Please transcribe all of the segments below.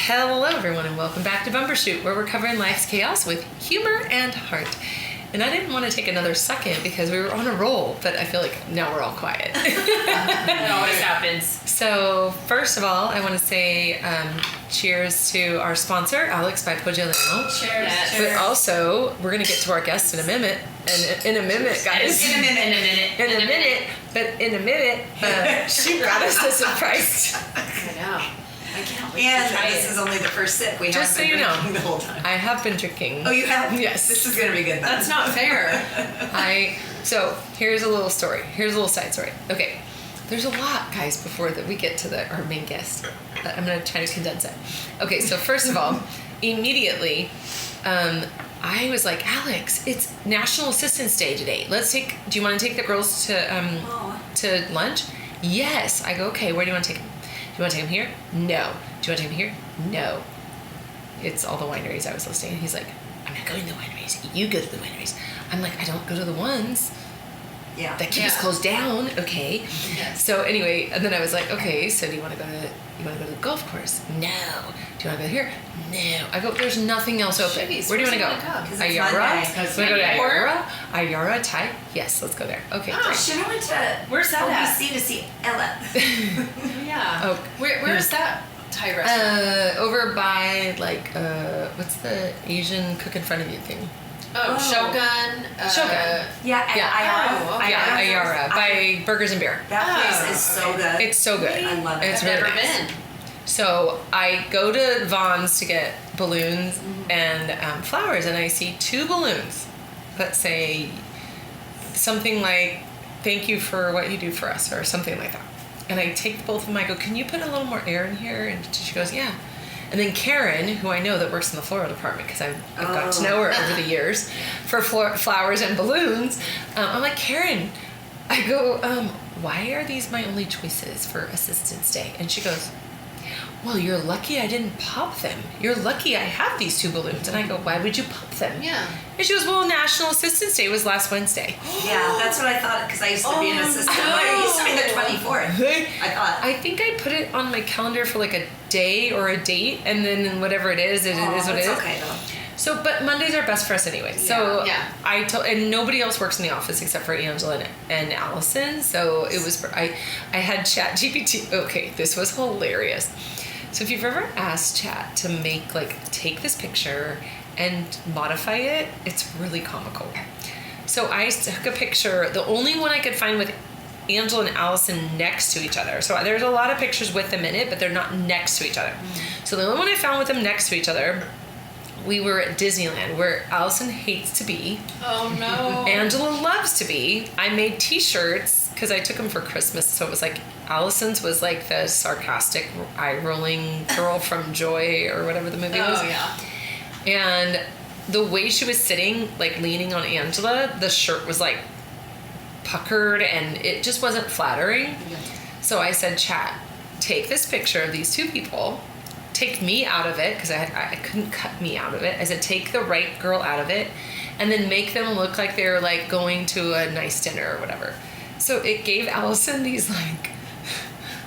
Hello everyone and welcome back to Bumbershoot, where we're covering life's chaos with humor and heart. And I didn't want to take another second because we were on a roll, but I feel like now we're all quiet. It always happens. So first of all, I want to say cheers to our sponsor, Alex by Poggiolano. Cheers. But Cheers. also, we're going to get to our guests in a minute. And in a minute, guys. In a minute. She got us a surprise. I know. I can't wait And to try this it. is only the first sip. We Just have so been you know, drinking the whole time. I have been drinking. Oh, you have? Yes. This is going to be good then. That's not fair. So here's a little story. Here's a little side story. Okay, there's a lot, guys, before that we get to our main guest. I'm gonna try to condense it. Okay, so first of all, immediately, I was like, Alex, it's National Assistance Day today. Do you want to take the girls to lunch? Yes. I go, okay, where do you want to take them? Do you want to take them here? No. Do you want to take them here? No. It's all the wineries I was listing. And he's like, I'm not going to the wineries. You go to the wineries. I'm like, I don't go to the ones that keep us closed down. Okay. Yes. So anyway, and then I was like, okay, so do you want to go to the golf course? No. Do you want to go here? No. I go, there's nothing else open. Jeez, where do you want to go? 'Cause it's Ayara? Monday. Want to go to Ayara? Ayara Thai? Yes, let's go there. Okay, Oh, great. should I went to Where's that at? OBC to see Ella. Yeah. Oh. Where's that Thai restaurant? Over by what's the Asian cook in front of you thing? Shogun. Shogun. Yeah, Oh, okay. Ayara by Burgers and Beer. That place is so good. It's so good. Really? I love it. It's I've really never nice. been. So I go to Vaughn's to get balloons and flowers, and I see two balloons that say something like, thank you for what you do for us, or something like that. And I take both of them, I go, can you put a little more air in here? And she goes, yeah. And then Karen, who I know that works in the floral department, because I've got to know her over the years, for flowers and balloons, I'm like, Karen, I go, why are these my only choices for Assistance Day? And she goes, well, you're lucky I didn't pop them. You're lucky I have these two balloons. And I go, why would you pop them? Yeah. And she goes, well, National Assistance Day was last Wednesday. Yeah, that's what I thought, because I used to be an assistant. It used to be the 24th. I thought. I think I put it on my calendar for like a day or a date, and then whatever it is what it is. Okay, though. So, but Mondays are best for us anyway. So Yeah. I told, and nobody else works in the office except for Angela and Allison. So it was, I had ChatGPT. Okay, this was hilarious. So if you've ever asked Chat to take this picture and modify it, it's really comical. So I took a picture, the only one I could find with Angela and Allison next to each other. So there's a lot of pictures with them in it, but they're not next to each other. So the only one I found with them next to each other, we were at Disneyland, where Allison hates to be. Oh no. Angela loves to be. I made t-shirts because I took them for Christmas. So it was like, Allison's was like the sarcastic eye-rolling girl from Joy or whatever the movie was. Oh yeah. And the way she was sitting, like leaning on Angela, the shirt was like puckered and it just wasn't flattering. So I said, Chat, take this picture of these two people, take me out of it, because I couldn't cut me out of it. I said, take the right girl out of it, and then make them look like they're like going to a nice dinner or whatever. So it gave Allison these like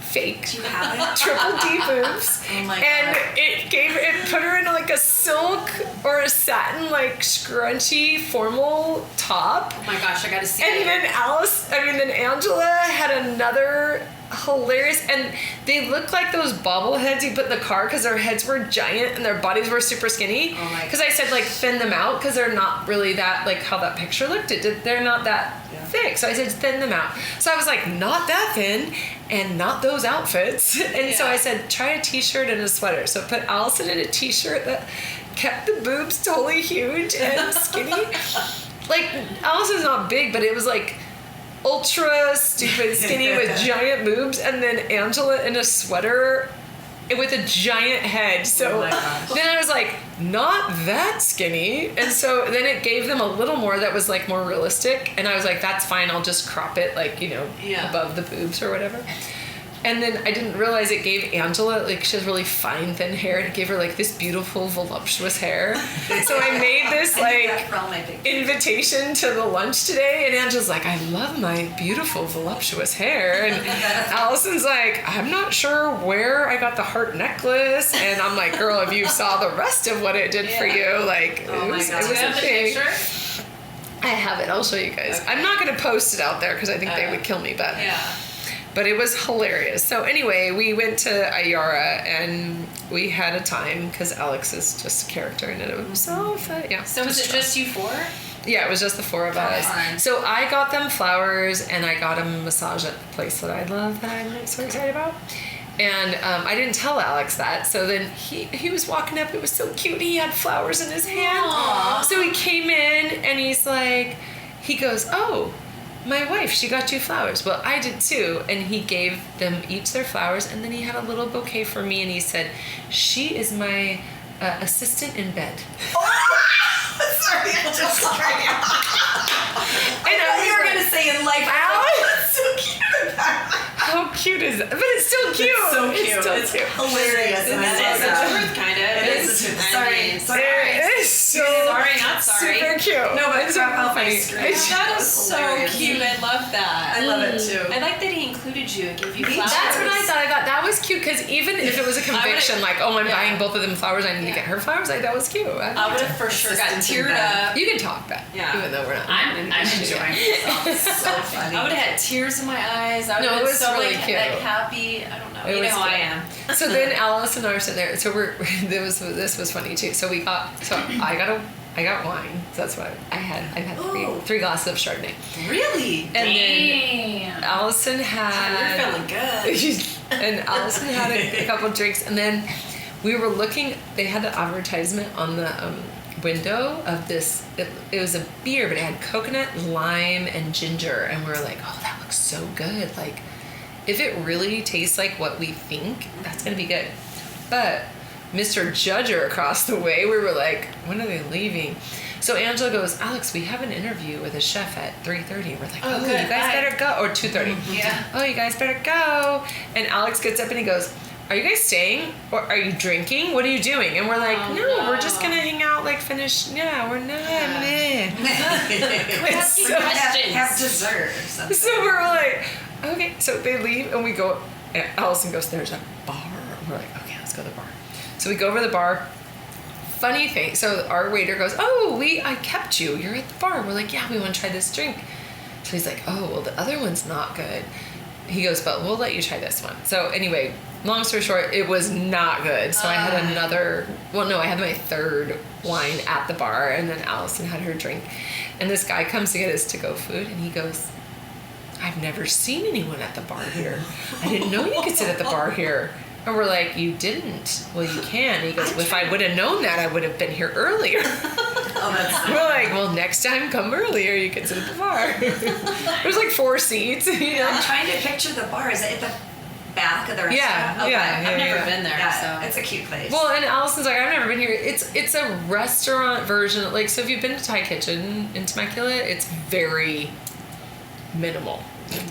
fake Do you have it? triple D boobs. Oh my And God. it put her in like a silk or a satin like scrunchy formal top. Oh my gosh, I gotta see And it. then Angela had another hilarious, and they looked like those bobbleheads you put in the car because their heads were giant and their bodies were super skinny. Oh my Because I said like thin them out because they're not really that, like how that picture looked. They're not that thick. So I said thin them out. So I was like, not that thin and not those outfits. And so I said, try a t-shirt and a sweater. So put Allison in a t-shirt that kept the boobs totally huge and skinny. Like Allison's not big, but it was like ultra stupid skinny with giant boobs, and then Angela in a sweater with a giant head. So Oh my gosh. then I was like, not that skinny. And so then it gave them a little more that was like more realistic. And I was like, that's fine. I'll just crop it like, Yeah. above the boobs or whatever. And then I didn't realize it gave Angela, like, she has really fine, thin hair, and it gave her, like, this beautiful, voluptuous hair. So I made this, like, invitation to the lunch today, and Angela's like, I love my beautiful, voluptuous hair. And Allison's like, I'm not sure where I got the heart necklace. And I'm like, girl, if you saw the rest of what it did for you, like, it was Do you have a the thing. picture? I have it. I'll show you guys. Okay. I'm not going to post it out there because I think they would kill me, but it was hilarious. So anyway, we went to Ayara and we had a time because Alex is just a character in it himself. Yeah. So was it just you four? Yeah, it was just the four of us. Fun. So I got them flowers and I got them a massage at the place that I love that I'm so excited about. And I didn't tell Alex that. So then he was walking up. It was so cute. He had flowers in his hand. Aww. So he came in and he's like, he goes, oh, my wife, she got you flowers. Well, I did too. And he gave them each their flowers. And then he had a little bouquet for me. And he said, she is my assistant in bed. Sorry, I'm just sorry. And I was You were like, gonna say in life. Alex? That's so cute. How cute is that? But it's still cute. It's so cute. It's still It's cute. hilarious. And I It love is the that. truth, kind of. It is the truth. Sorry. Sorry. It is so Sorry, not sorry. super cute. No, but it's crap so off my funny. screen. It's- That is That's so hilarious. cute. I love that. I love it too. I like that he included you and gave you flowers. That's what I thought. I thought that was cute because even if it was a conviction, like, oh, I'm buying both of them flowers, I need to get her flowers, like, that was cute. I would have for sure got Assistant in teared bed. up. You can talk back, Yeah. even though we're not. I'm enjoying myself. It's so funny. I would have had tears in my eyes. I would No, have it been was so really cute. like happy. I don't know. It You know was how I cute. am. So then Alice and I are sitting there. So this was funny too. So I got wine. So that's what I had. I had Ooh. three glasses of Chardonnay. Really? And then Damn. Allison had. You're feeling good. And Allison had a couple drinks, and then we were looking. They had an advertisement on the window of this. It was a beer, but it had coconut, lime, and ginger, and we were like, "Oh, that looks so good!" Like, if it really tastes like what we think, that's gonna be good. But Mr. Judger across the way, we were like, "When are they leaving?" So Angela goes, Alex, we have an interview with a chef at 3:30. We're like, Oh, oh, good. you guys Bye. better go. Or 2:30. Yeah. Oh, you guys better go. And Alex gets up and he goes, are you guys staying? Or are you drinking? What are you doing? And we're like, Oh, no, we're just no. going to hang out, like finish. Yeah, we're not. meh." Ask you So- questions. Have dessert or something. So we're like, okay. So they leave and we go, and Allison goes, there's a bar. We're like, okay, let's go to the bar. So we go over to the bar. Funny thing, so our waiter goes, oh, I kept you. You're at the bar. We're like, yeah, we want to try this drink. So he's like, oh, well, the other one's not good. He goes, but we'll let you try this one. So anyway, long story short, it was not good. So I had I had my third wine at the bar, and then Allison had her drink. And this guy comes to get his to-go food, and he goes, I've never seen anyone at the bar here. I didn't know you could sit at the bar here. And we're like, you didn't. Well, you can. And he goes, well, if I would have known that, I would have been here earlier. Oh, that's We're like, well, next time come earlier. You can sit at the bar. There's like 4 seats. You know? I'm trying to picture the bar. Is it at the back of the restaurant? Yeah, Okay. yeah, I've never yeah. been there, Yeah, so it's a cute place. Well, and Allison's like, I've never been here. It's a restaurant version. Like, so if you've been to Thai Kitchen in Temecula, it's very minimal.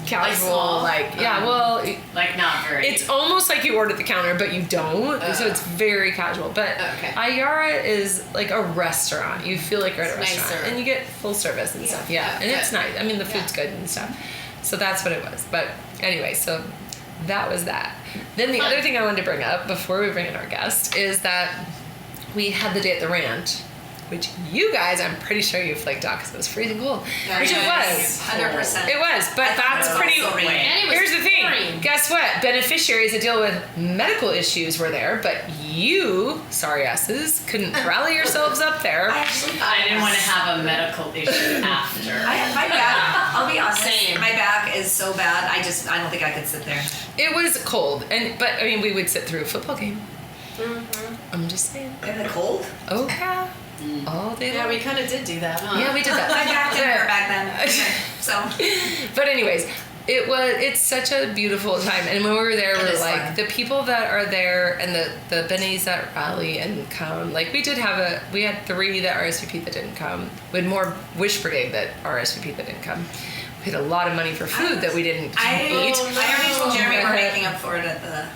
Casual, small? yeah, well, Like not very. it's almost like you order at the counter, but you don't. So it's very casual. But Okay. Ayara is like a restaurant. You feel like you're at a It's restaurant. nicer. And you get full service and stuff. Yeah. And it's good. nice. I mean, the food's good and stuff. So that's what it was. But anyway, so that was that. Then the other thing I wanted to bring up before we bring in our guest is that we had the day at the ranch, which you guys, I'm pretty sure you flaked out because it was freezing cold. Which it was. 100%. It was, but I thought that's it was pretty. also raining. And it was Here's the thing. pouring. Guess what? Beneficiaries that deal with medical issues were there, but you, sorry asses, couldn't rally yourselves up there. I actually I didn't want to have a medical issue after. My back, I'll be honest, Same. my back is so bad, I don't think I could sit there. It was cold, but I mean, we would sit through a football game. I'm just saying. In the cold? Oh yeah, all day yeah, long. we kind of did do that, huh? Yeah, we did that. My back didn't hurt back then. So, But anyways, it's such a beautiful time. And when we were there, It we were is like, fun. the people that are there and the bennies that rally and come, like we had 3 that RSVP that didn't come. We had more Wish Brigade that RSVP that didn't come. paid a lot of money for food that we didn't eat. I already told Jeremy we're making up for it at the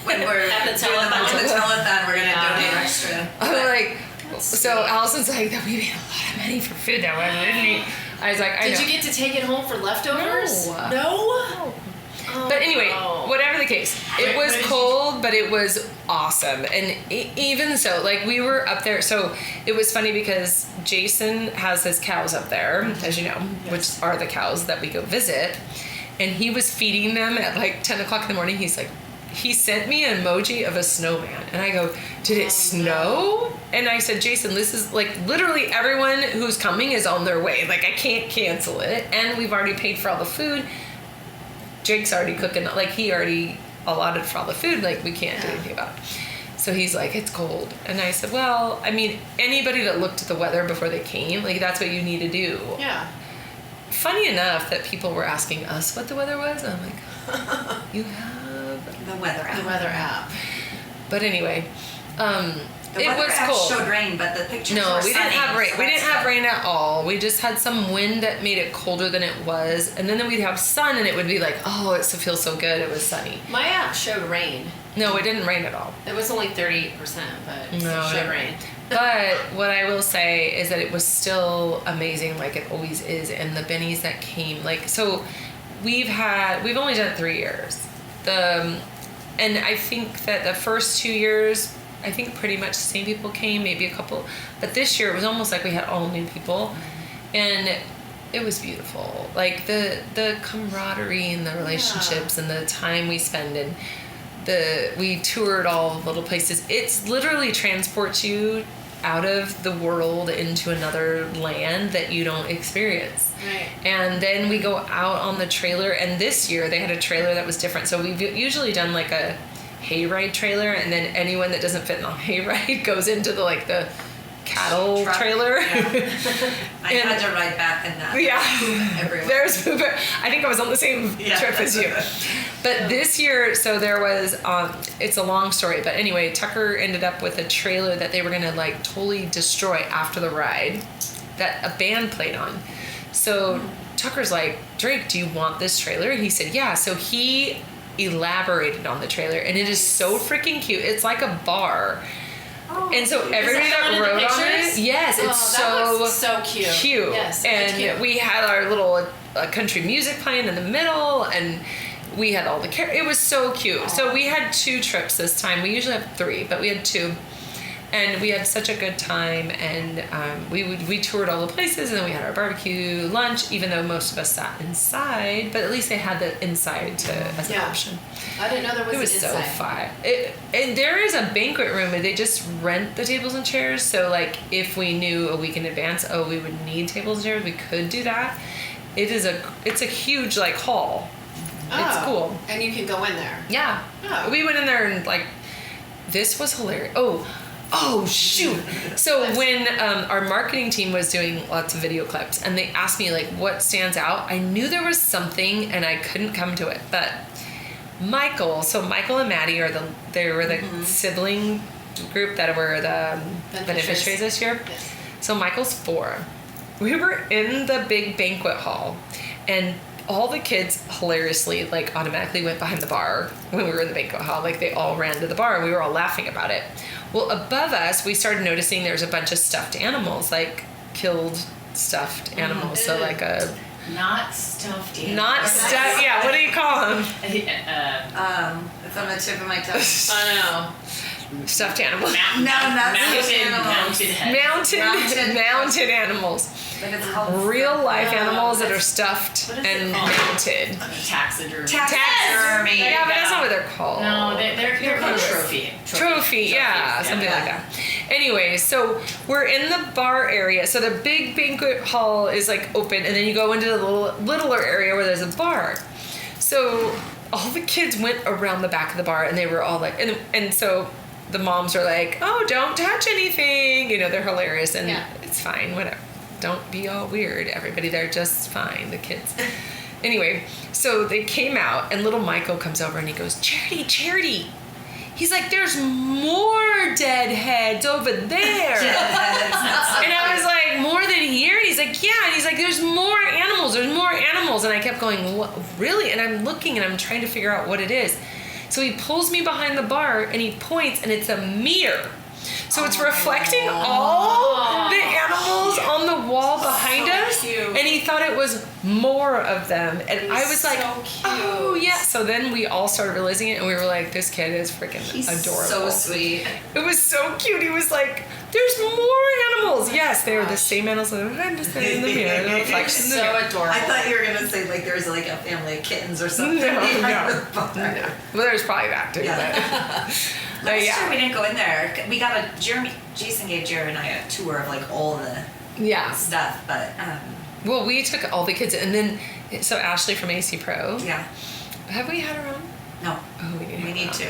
when we're At the doing telethon. the telethon. We're gonna donate extra. I'm like, so Allison's like, that we made a lot of money for food that we didn't eat. I was like, I know. Did you get to take it home for leftovers? No. No? But anyway, Oh. whatever the case, it was cold, but it was awesome. And even so, like we were up there. So it was funny because Jason has his cows up there, as you know, which are the cows that we go visit. And he was feeding them at like 10 o'clock in the morning. He's like, he sent me an emoji of a snowman. And I go, did it snow? And I said, Jason, this is like literally everyone who's coming is on their way. Like I can't cancel it. And we've already paid for all the food. Jake's already cooking, like he already allotted for all the food, like we can't do anything about it. So he's like, it's cold. And I said, well, I mean, anybody that looked at the weather before they came, like that's what you need to do. Yeah. Funny enough that people were asking us what the weather was. I'm like, you have The weather app. The weather app. But anyway, The it weather was app cold. showed rain, but the pictures No, were we didn't sunny, have rain. so We didn't that's have good. rain at all. We just had some wind that made it colder than it was, and then we'd have sun, and it would be like, oh, it feels so good. It was sunny. My app showed rain. No, it didn't rain at all. It was only 38%, but it No, showed it- rain. But what I will say is that it was still amazing, like it always is. And the bennies that came, like, so we've only done it 3 years. And I think that the first 2 years, I think pretty much the same people came, maybe a couple. But this year it was almost like we had all new people, and it was beautiful. Like the camaraderie and the relationships and the time we spend, and we toured all the little places. It's literally transports you out of the world into another land that you don't experience. Right. And then we go out on the trailer, and this year they had a trailer that was different. So we've usually done like a hayride trailer, and then anyone that doesn't fit in the hayride goes into the cattle Truck. trailer. Yeah. I And- had to ride back in that. Yeah, Everywhere. there's. I think I was on the same trip as you. But this year, so there was. It's a long story, but anyway, Tucker ended up with a trailer that they were gonna like totally destroy after the ride, that a band played on. So Tucker's like, Drake, do you want this trailer? And he said, yeah. So he elaborated on the trailer, and it is so freaking cute. It's like a bar. And so everybody Is it that the one in the rode on it, pictures? yes, Oh, it's that so looks so cute. Yes, that's and cute. we had our little country music playing in the middle, and we had all the it was so cute. So we had 2 trips this time. We usually have 3, but we had 2, and we had such a good time. And we toured all the places, and then we had our barbecue lunch. Even though most of us sat inside, but at least they had the inside as an Yeah. option. I didn't know there was It was an so inside. fun. And there is a banquet room, and they just rent the tables and chairs. So like, if we knew a week in advance, we would need tables and chairs, we could do that. It's a huge like hall. It's Oh, cool. And you can go in there. Yeah. Oh. We went in there, and like, this was hilarious. Oh shoot. So when our marketing team was doing lots of video clips, and they asked me like what stands out, I knew there was something and I couldn't come to it. But Michael and Maddie were the sibling group that were the beneficiaries this year. Yes. So Michael's 4. We were in the big banquet hall, and all the kids hilariously like automatically went behind the bar when we were in the banquet hall. Like they all ran to the bar, and we were all laughing about it. Well, above us, we started noticing there's a bunch of stuffed animals, like killed stuffed animals. So like a Not stuffed animals. not stuffed. Yeah, what do you call them? It's on the tip of my tongue. I know. Stuffed animals. No, not stuffed mounted animals. head. Mounted animals. But it's called Real life animals that are that's- stuffed what is and it called? mounted. Taxidermy. taxidermy. Yeah, but that's not what they're called. No, they're called trophy. Trophy, yeah, something like that. Anyway, so we're in the bar area. So the big banquet hall is like open, and then you go into the littler area where there's a bar. So all the kids went around the back of the bar, and they were all like, and so the moms are like, oh, don't touch anything. You know, they're hilarious, and Yeah. it's fine, whatever. Don't be all weird. Everybody there just fine, the kids. Anyway, so they came out, and little Michael comes over, and he goes, Charity. He's like, there's more dead heads over there. And I was like, more than here? And he's like, yeah. And he's like, there's more animals. There's more animals. And I kept going, what, really? And I'm looking and I'm trying to figure out what it is. So he pulls me behind the bar and he points and it's a mirror. So it's reflecting all the animals on the wall behind us. Cute. And he thought it was more of them. And I was like, so cute. oh yeah. So then we all started realizing it and we were like, this kid is freaking He's so adorable. sweet. It was so cute. He was like, there's more animals. Yes, they were the same animals that I'm just in the mirror. The reflection in the So mirror. adorable. I thought you were gonna say like there's like a family of kittens or something. No. But Well, there's probably that too. Yeah. But Last yeah. year we didn't go in there. We got Jason gave Jared and I a tour of like all the Yeah. stuff, but Well, we took all the kids, and then so Ashley from AC Pro. yeah, Have we had her on? no, Oh, we need, we need to.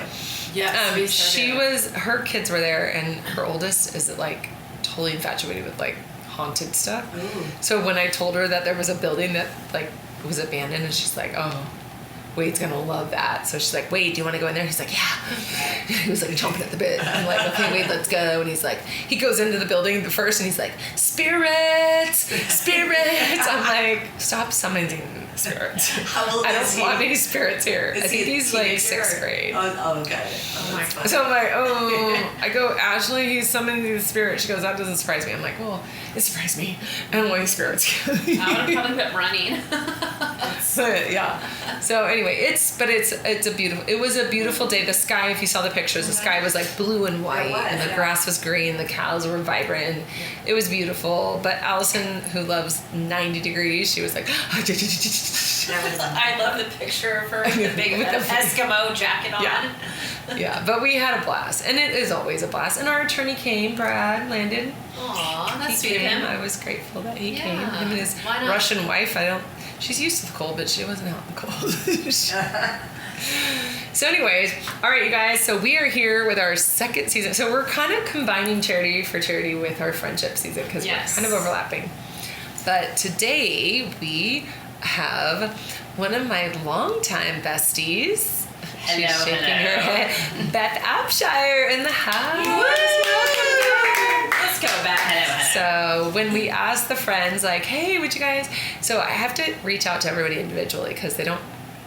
Yes, we She started. her kids were there, and her oldest is like totally infatuated with like haunted stuff. Ooh. So when I told her that there was a building that like was abandoned, and she's like, oh, Wade's gonna love that. So she's like, Wade, do you want to go in there? He's like, yeah. He was like chomping at the bit. I'm like, okay, Wade, let's go. And he's like, he goes into the building first, and he's like, spirits, spirits. I'm like, stop summoning spirits. How old I is don't he? want any spirits here. Is I think he a he's like teenager sixth or- grade. Oh, okay. Oh, that's funny. So I'm like, oh, I go, Ashley, he's summoning the spirit. She goes, that doesn't surprise me. I'm like, well, it surprised me. I don't want any spirits. I would have probably quit running. But, yeah. So anyway, it was a beautiful day. The sky, if you saw the pictures, the sky was like blue and white, was, and the yeah. grass was green, the cows were vibrant, and it was beautiful. But Allison, who loves 90 degrees, she was like, I love the picture of her with the big With the- Eskimo jacket on. Yeah. Yeah, but we had a blast, and it is always a blast. And our attorney came, Brad Landon. Aw, that's He sweet of came. him. I was grateful that he came. Yeah, Him and his why not? Russian wife. She's used to the cold, but she wasn't out in the cold. So anyways, all right, you guys. So we are here with our second season. So we're kind of combining charity for charity with our friendship season because Yes. we're kind of overlapping. But today we have one of my longtime besties. Hello, She's shaking hello. her head. Beth Apshire in the house. Let's go back. So when we ask the friends, like, hey, would you guys? So I have to reach out to everybody individually because they don't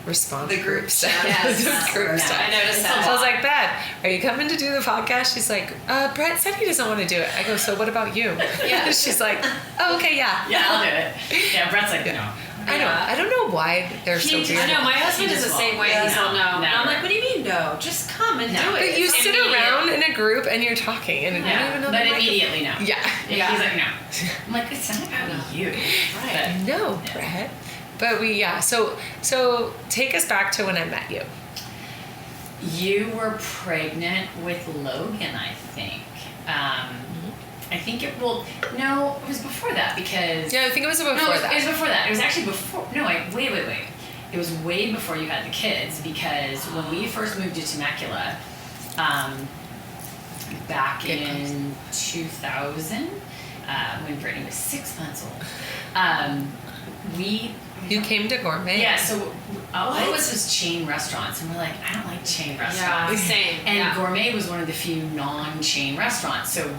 respond The to group stuff. chat. Yes. The group No, stuff. I noticed So that. I was like, Beth, are you coming to do the podcast? She's like, Brett said he doesn't want to do it. I go, so what about you? Yeah. She's like, oh, okay, yeah. Yeah, I'll do it. Yeah, Brett's like, no. I don't know why they're so He- weird. I know, my husband He is the just same way. won't. He's all no. And I'm Never. like, what do you mean no? Just come and No. do it. But you It's sit immediate. around in a group and you're talking and you don't even Yeah, know but the mic- immediately no. Yeah. He's like, no. I'm like, it's not about you. Right. No, Brett. But so take us back to when I met you. You were pregnant with Logan, I think. I think it will. No, it was before that because. Yeah, I think it was before No, that. it was before that. It was actually before. No, wait. It was way before you had the kids because when we first moved to Temecula, back Good in 2000, when Brittany was 6 months old, we. You came to Gourmet. Yeah, so all it was chain restaurants, and we're like, I don't like chain Yeah, restaurants. same. And yeah. Gourmet was one of the few non-chain restaurants. So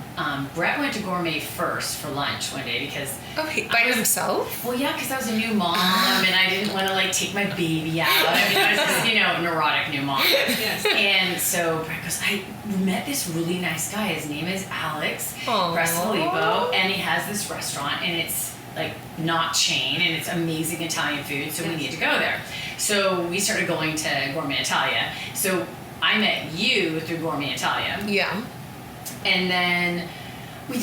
Brett went to Gourmet first for lunch one day because, Oh, by himself? well, yeah, because I was a new mom and I didn't want to like take my baby out. I mean, I was just, neurotic new mom. Yes. And so Brett goes, I met this really nice guy. His name is Alex Aw. Brestolipo, and he has this restaurant, and it's like not chain, and it's amazing Italian food, so we need to go there. So we started going to Gourmet Italia. So I met you through Gourmet Italia, Yeah. and then we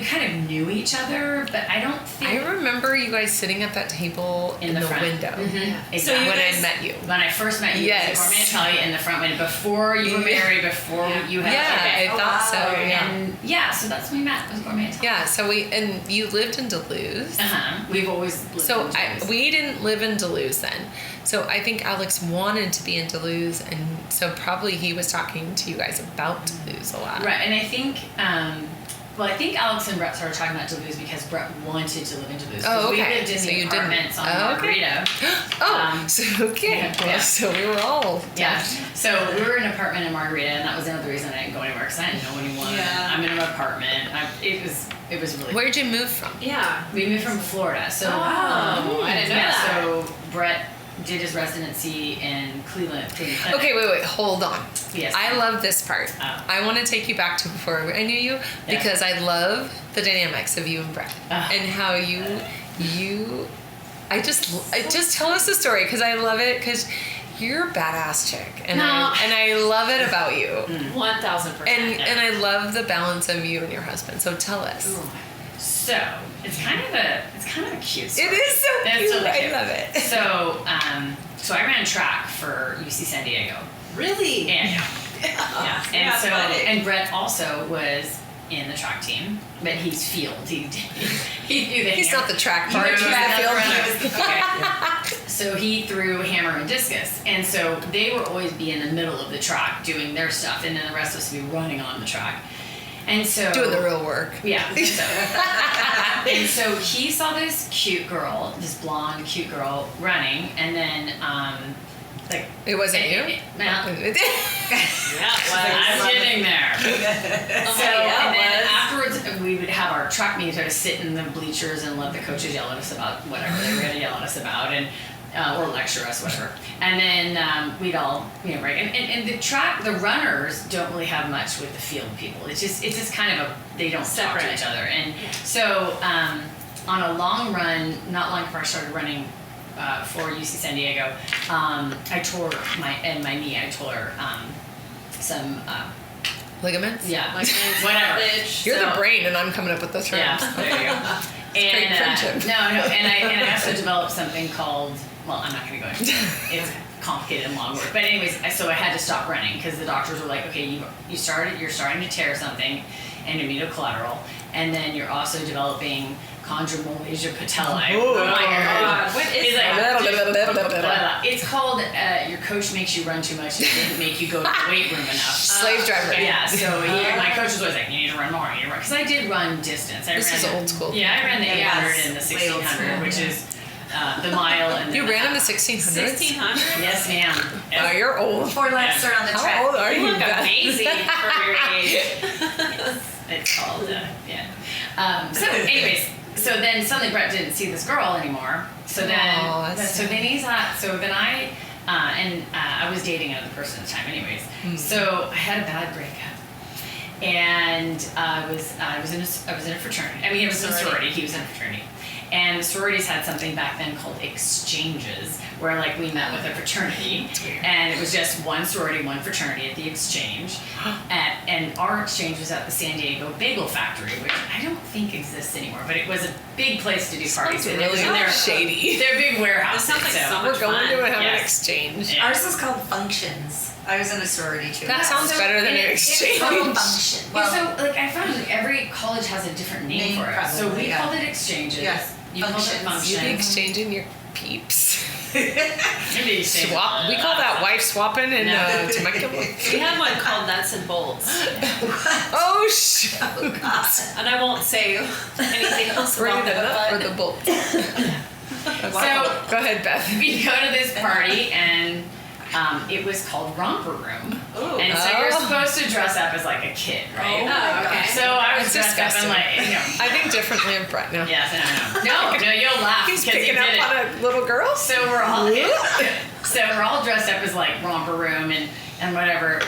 kind of knew each other, but I don't think I remember you guys sitting at that table in the front. window Exactly. So you when guys- I met you. When I first met you, Yes. it was at Gourmet Italia in the front window before you were married, before you had Yeah, I okay. thought so. wow. Yeah. And yeah, so that's when we met. Was Gourmet Italia. Yeah, so you lived in Duluth. We've always lived So in Duluth. we didn't live in Duluth then. So I think Alex wanted to be in Duluth, and so probably he was talking to you guys about Duluth a lot. Right, and I think well, I think Alex and Brett started talking about Duluth because Brett wanted to live in Duluth. Oh, okay. We lived in So the you didn't. apartments on Oh, okay. Margarita. Well, so we were all Yeah. So we were in an apartment in Margarita, and that was another reason I didn't go anywhere because I didn't know anyone. Yeah. I'm in an apartment. It was really. Where'd you move from? Yeah. We moved from Florida. So I didn't know that. So Brett did his residency in Cleveland. Okay, wait, hold on. Yes. I love this part. Oh. I want to take you back to before I knew you because I love the dynamics of you and Brett and how I just tell us the story because I love it because you're a badass chick and I love it about you 1,000%. and I love the balance of you and your husband. So tell us. So it's kind of a cute story. It is so It's cute. really I cute. love it. So I ran track for UC San Diego. Really? And yeah. And so athletic. and Brett also was in the track team, but he's field. He threw the He's hammer. not the track part. He's He's not the the field runner. part. Okay. So he threw hammer and discus, and so they would always be in the middle of the track doing their stuff, and then the rest of us would be running on the track. And so Doing the real work. Yeah. And so he saw this cute girl, this blonde cute girl running, and then like It wasn't you? No. Yeah, I'm getting there. So, yeah, and then it was. afterwards, we would have our track meetings, sort of sit in the bleachers and let the coaches yell at us about whatever they were going to yell at us about, and or lecture us, whatever. And then we'd all, right. And the runners don't really have much with the field people. It's just kind of they don't talk to each other. And so on a long run, not long before I started running for UC San Diego, I tore my knee. I tore some Ligaments? yeah, Ligaments, whatever. cartilage. You're the So- brain and I'm coming up with the terms. Yeah, there you go. great And friendship. no, and I also developed something called, well, I'm not going to go into it. It's complicated and long word. But anyways, so I had to stop running because the doctors were like, okay, you're starting to tear something and your medial collateral, and then you're also developing chondromalacia patellae. Oh, my God. What is He's like, that? it's called your coach makes you run too much and didn't make you go to the weight room enough. Slave driver. Yeah, so my coach was always like, you need to run more. Because I did run distance. This is old school. Yeah, I ran the 800 and the Way old 1600, school. which is the mile. And You the ran in the half. 1600s? 1,600? Yes, ma'am. Oh, you're old. 4 laps around the track. How old are You you, look Beth? amazing for your age. It's called, so anyways, so then suddenly Brett didn't see this girl anymore. So then, Oh, that's so then he's not, so then I was dating another person at the time anyways. So I had a bad breakup. And I was in a fraternity. I mean, it was a sorority. He was in a fraternity. And the sororities had something back then called exchanges, where like we met with a fraternity, and it was just one sorority, one fraternity at the exchange. And our exchange was at the San Diego Bagel Factory, which I don't think exists anymore, but it was a big place to do parties. And it was in their shady. Their big warehouse. That sounds like so much We're going fun. to have an Yes. exchange. Yeah. Ours was called functions. I was in a sorority too. That sounds better than an exchange. Total function. Well, Well, so like I found like every college has a different name for it. So probably, we yeah. called it exchanges. Yes. You called it Functions. function. You be exchanging your peeps. Maybe Swap. We call that wife swapping in Temecula. We had one called Nuts and Bolts. Oh, shit. And I won't say anything else Bring about the that, nut or but the bolt? So Go ahead, Beth. we go to this party and it was called Romper Room. Ooh. And so you're supposed to dress up as like a kid, right? Oh, okay. So I was It's dressed up disgusting. in like, I think differently of Brett now. yes, I know. No, you'll laugh He's because you picking did up it. on a little girl. So we're all dressed up as like Romper Room and whatever.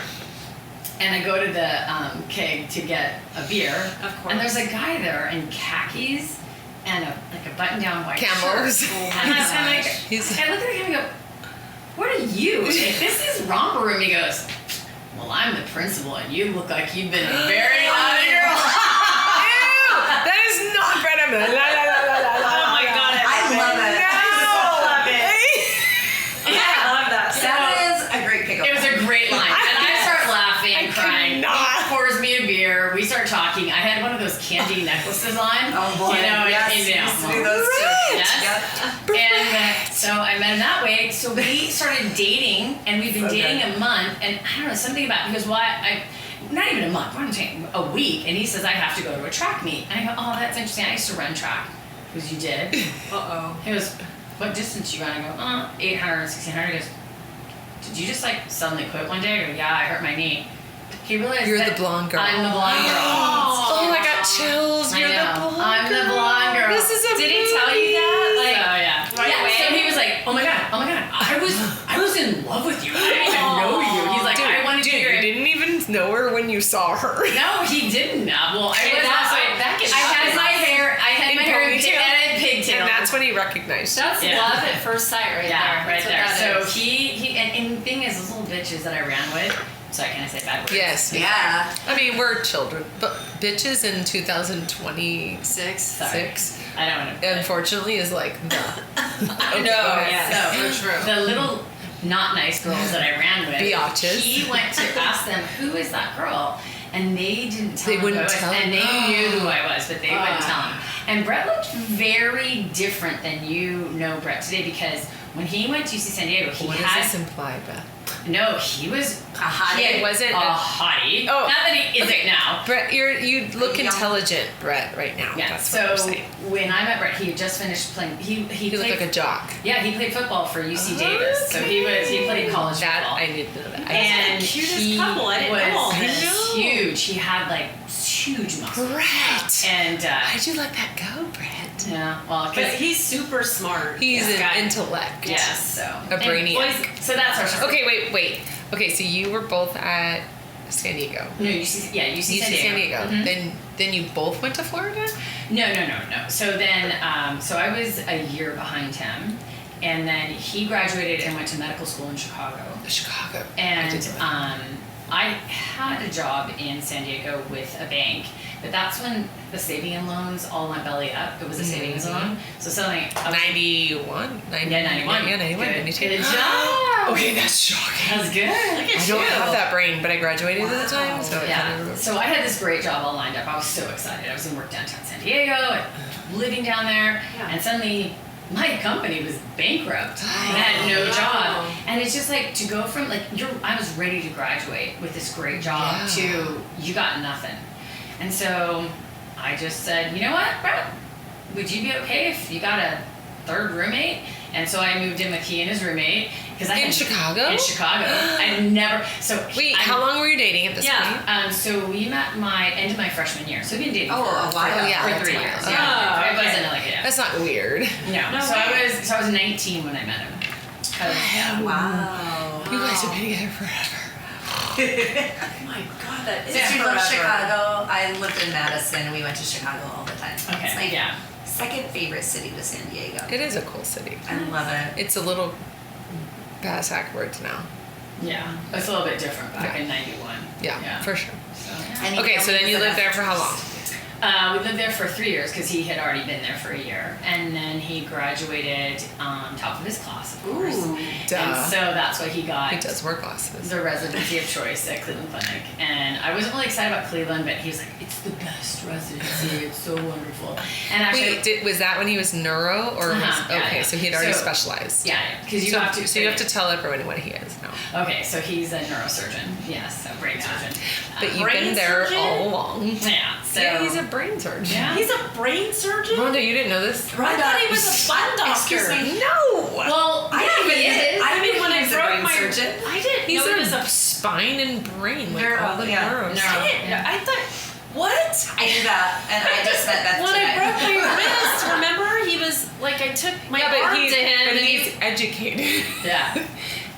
And I go to the keg to get a beer. Of course. And there's a guy there in khakis and a button-down white Camos. shirt. Oh And my I'm like, He's- I look at him and go, "What are you? Like, this is Romper Room." He goes, "Well, I'm the principal, and you look like you've been a very naughty girl." Ew! That is not Brett. I'm la la la la la la. Oh my God, I love it. love it. Yeah, I love that. So- That is a great pickup. It was a great line. And I start laughing and crying. cannot. He pours me a beer. We start talking. I had one of those candy necklaces on. Oh boy. You know, yes, and, used to do those too. Yes. Yep. And so I met him that way. So we started dating, and we've been So dating good. a month. And I don't know, something about, because not even a month. We're talking a week. And he says, I have to go to a track meet. And I go, oh, that's interesting. I used to run track. He goes, you did? Uh-oh. He goes, what distance you run? I go, 800, 1600. He goes, did you just like suddenly quit one day? I go, yeah, I hurt my knee. He realized You're that the blonde girl. I'm the blonde girl. Oh, I got chills. You're the blonde girl. I'm the blonde girl. This is a Did he tell you that? Like, Oh, yeah. Right Yeah, away. So he was like, oh my god, I was in love with you. I didn't even know you. He's like, Dude, I wanted to you didn't even know her when you saw her. No, he didn't. Well, I Hey, was that gets I had shocking. my hair. I had In my hair in ponytail. pigtail. And that's when he recognized you. That's Yeah. love at first sight right yeah, there. right That's there. what that So is. he and the thing is, those little bitches that I ran with. Sorry, can I say bad words? Yes. Yeah. I mean, we're children, but bitches in 2026, 6. I don't want to. unfortunately, is like the. No, Okay, yes, So for true. the little not nice girls that I ran with, Biatches. he went to ask them, who is that girl? And they didn't tell They him who wouldn't I was. tell And him. they knew who I was, but they wouldn't tell him. And Brett looked very different than you know Brett today, because when he went to UC San Diego, he What does had this imply, Beth? no, he was A hottie. he had wasn't a a- hottie. Oh, Not that he isn't now. Brett, you look Young. intelligent, Brett, right now. Yeah. That's what I'm So saying. when I met Brett, he had just finished playing. He You look played like a jock. Yeah, he played football for UC Davis. So he played college That football. I didn't know that. and the cutest he couple. I didn't was know all I this. know. huge. He had like huge muscles. Brett. And How'd you let that go, Brett? yeah, well, But because he's super smart. He's Yeah. an intellect. yes, so A brainiac. So that's our story. Okay, wait. Okay, so you were both at San Diego. No, UC UC San Diego. Mhm. Then you both went to Florida? No. So then, so I was a year behind him, and then he graduated and went to medical school in Chicago. Chicago. I And did know that. I had a job in San Diego with a bank, but that's when the saving loans all went belly up. It was a savings loan. So suddenly, I was 91? 90, Yeah, 91. Yeah, 91, Good. 92. Good job. Okay, that's shocking. That was good. I don't have that brain, but I graduated at the time, so I kind Yeah. of So I had this great job all lined up. I was so excited. I was in work downtown San Diego, and living down there, Yeah. and suddenly my company was bankrupt. And I had no Wow. job. And it's just like to go from like I was ready to graduate with this great job Yeah. to you got nothing. And so I just said, you know what, Brett? Would you be okay if you got a third roommate? And so I moved in with he and his roommate because I In had- Chicago? In Chicago. I'd never. So Wait, I- how long were you dating at this point? yeah, so we met my end of my freshman year. So we've been dating Oh, for, a while. for, Yeah, for that's 3 a while. years. Oh, Yeah, it okay. wasn't like yeah. That's not weird. No, No so way. I was 19 when I met him. 'Cause, yeah. Wow. You guys have been together forever. Oh my god, that is Since we forever. left Chicago, I lived in Madison. We went to Chicago all the time. Okay, It's my yeah. second favorite city to San Diego. It is a cool city. I love it. It's a little past backwards now. Yeah, it's a little bit different back Yeah. in 91. Yeah, for sure. So, And Okay, so then you lived there for how long? we lived there for 3 years because he had already been there for a year. And then he graduated top of his class, of course. Ooh. Duh. And so that's what he got. He does wear glasses. The residency of choice at Cleveland Clinic. And I wasn't really excited about Cleveland, but he was like, it's the best residency. It's so wonderful. And actually, Wait, was that when he was neuro or was Uh-huh, yeah, okay? yeah. So he had already So- specialized. yeah, because you so, have to. So you have to tell everyone what he is now. Okay, so he's a neurosurgeon. Yes, a brain surgeon. But you've brain been there surgeon? all along. Yeah, so. Yeah, he's a brain surgeon. Yeah. He's a brain surgeon? Rhonda, you didn't know this? I thought he was a fun doctor. Excuse me. No. Well, I yeah, didn't he even- is. I I mean, when I He's a broke brain my surgeon. I didn't He's know he was a a spine and brain, like Neuro, all the yeah. neuros. Neuro. I didn't. I thought. What? I knew that, and I just met Beth When I broke today. my wrist, remember he was like I took my arm to him. but and he's educated Yeah.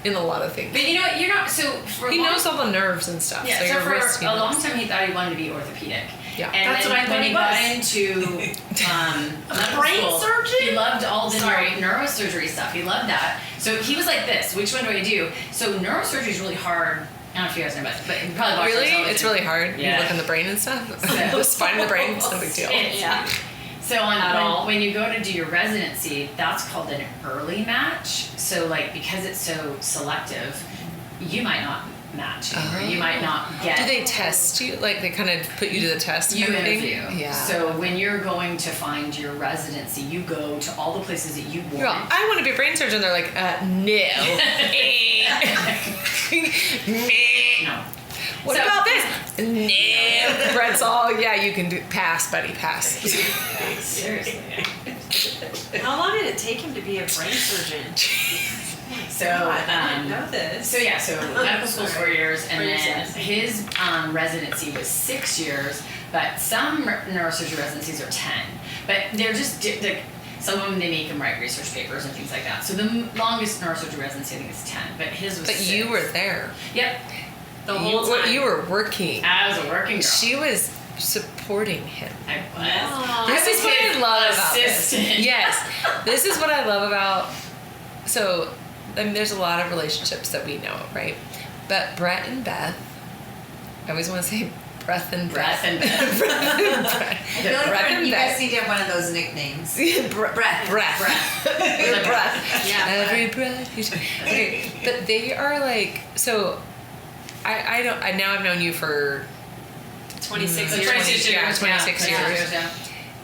in a lot of things. But you know what? You're not. So for He a long, knows all the nerves and stuff. Yeah, so so your for wrist, he a long knows. time he thought he wanted to be orthopedic. Yeah. And That's then what I thought when he he got was. into medical brain school, surgeon? he loved all the Sorry. neurosurgery stuff. He loved that. So he was like this. Which one do I do? So neurosurgery is really hard. I don't know if you guys know about it, but you probably watch it on Really? television. It's really hard. Yeah. You look in the brain and stuff. Yeah. The spine and the brain, it's no big deal. It's- Yeah. So when you go to do your residency, that's called an early match. So like because it's so selective, you might not match or you might not get. Do they test you? Like they kind of put you to the test? You kind of thing? interview. Yeah. So when you're going to find your residency, you go to all the places that you want. You're all, I want to be a brain surgeon. They're like, no. No. What about this? No. Brett's all, yeah, you can do. Pass, buddy, pass. Seriously. How long did it take him to be a brain surgeon? So, I didn't know this. So medical school's 4 years, and 4 years, then yes. his residency was 6 years, but some neurosurgery residencies are 10. But they're just, some of them, they make them write research papers and things like that. So the longest neurosurgery residency, I think, is 10, but his was But 6. you were there. Yep. The whole time. You were working. I was a working girl. She was supporting him. I was. Wow. This is what I love about this. Assistant. Yes. This is what I love about. So, I mean, there's a lot of relationships that we know, right? But Brett and Beth, I always want to say Breath and Beth. Breath and Beth. I feel like Breath and you Beth. guys need to have one of those nicknames. Breath. Breath. Breath. Yeah, Every breath you take. Okay, but they are like, so I now I've known you for 26 Mm, years. 26 yeah, years. 26 yeah, years. yeah.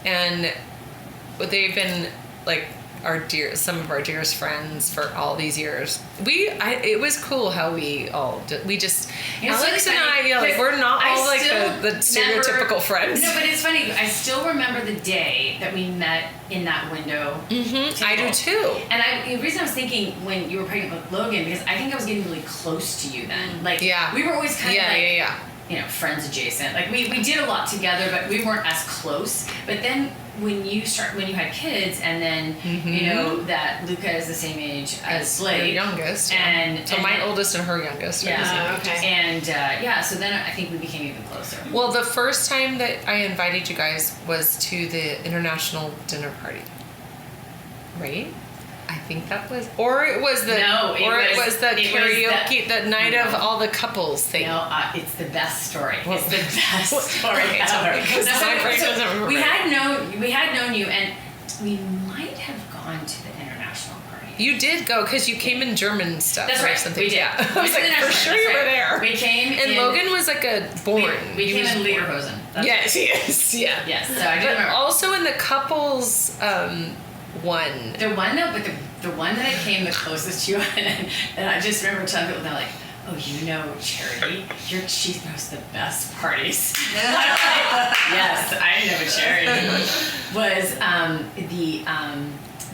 and they've been like some of our dearest friends for all these years. It was cool how we just You know, Alex so and funny, I, yeah, like we're not I all like still the stereotypical remember- friends. No, but it's funny. I still remember the day that we met in that window. Mm-hmm. I do table. too. And the reason I was thinking when you were pregnant with Logan, because I think I was getting really close to you then. Like, Yeah. we were always kind of like, yeah. you know, friends adjacent. Like, we did a lot together, but we weren't as close. But then when you had kids, and then you know that Luca is the same age as Your Blake, youngest, and so and my then- oldest and her youngest. are the same. yeah, okay. and so then I think we became even closer. Well, the first time that I invited you guys was to the international dinner party, right? I think that was, or it was the, No, it was- the it was karaoke, the night of No. all the couples thing. No, it's the best story. Well- It's the best story Okay, tell ever. me, 'cause No, my brain doesn't remember. we had known you, and we might have gone to the international party. You did go because you came in German stuff That's or right. something. We did. Yeah, We I was went to like, the for international sure party. you were That's there. right. We came and in, Logan was like a born. We He came was in born. Lederhosen. That's Yes, yes, yeah. Yes, so I do But remember. also in the couples one. The one though, but the one that I came the closest to, and I just remember telling people, they're like, "Oh, you know Charity? She throws the best parties." Yes, I know Charity. Was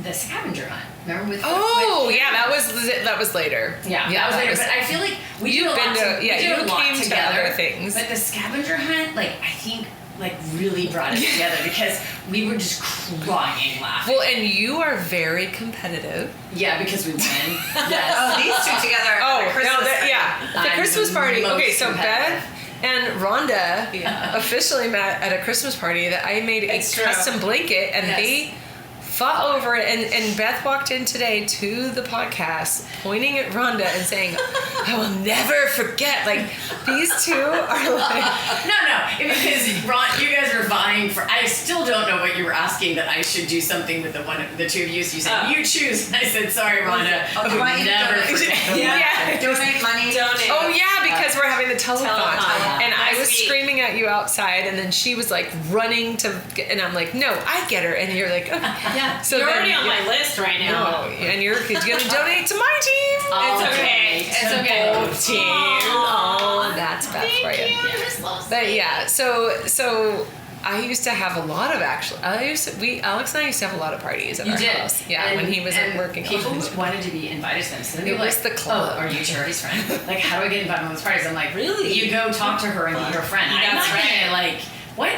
the scavenger hunt? Remember with? Yeah, that was later. Yeah, that was later. But I feel like we You've did a been lot. to- yeah, we did you a lot came to together. other things. But the scavenger hunt, like I think, like really brought us together because we were just crying laughing. Well, and you are very competitive. Yeah, because we won. Yes. Oh, these two together. Oh, at Christmas no, party. yeah. The I'm Christmas the party. most Okay, so competitive. Beth and Rhonda Yeah. officially met at a Christmas party that I made It's a true. custom blanket, and Yes. they fought over it. And Beth walked in today to the podcast, pointing at Rhonda and saying, "I will never forget." Like these two are like. No, because Ron, you guys were vying for. I still don't know what you were asking that I should do something with the two of you. So you said you choose. And I said sorry, Rhonda. Oh, I do I would need to never donate? forget. Yeah. Donate money. Donate. Oh yeah, because we're having the telethon, Telethon. and I Next was week. screaming at you outside, and then she was like running to, and I'm like, no, I get her, and you're like, okay. Yeah, So you're then- already on my list right now. No, and you're gonna donate to my team. Oh, It's okay. great. It's okay. Both teams. Oh, that's Beth for you. But yeah, so I used to have a lot of Alex and I used to have a lot of parties at You our did. house. Yeah, And- when he was and working. People wanted to be invited to them. So then It they were was like, the club. "Oh, are you Charity's friend? Like, how do I get invited to those parties?" I'm like, Really? You go talk to her and be her friend. I'm That's not right. gonna, like, what?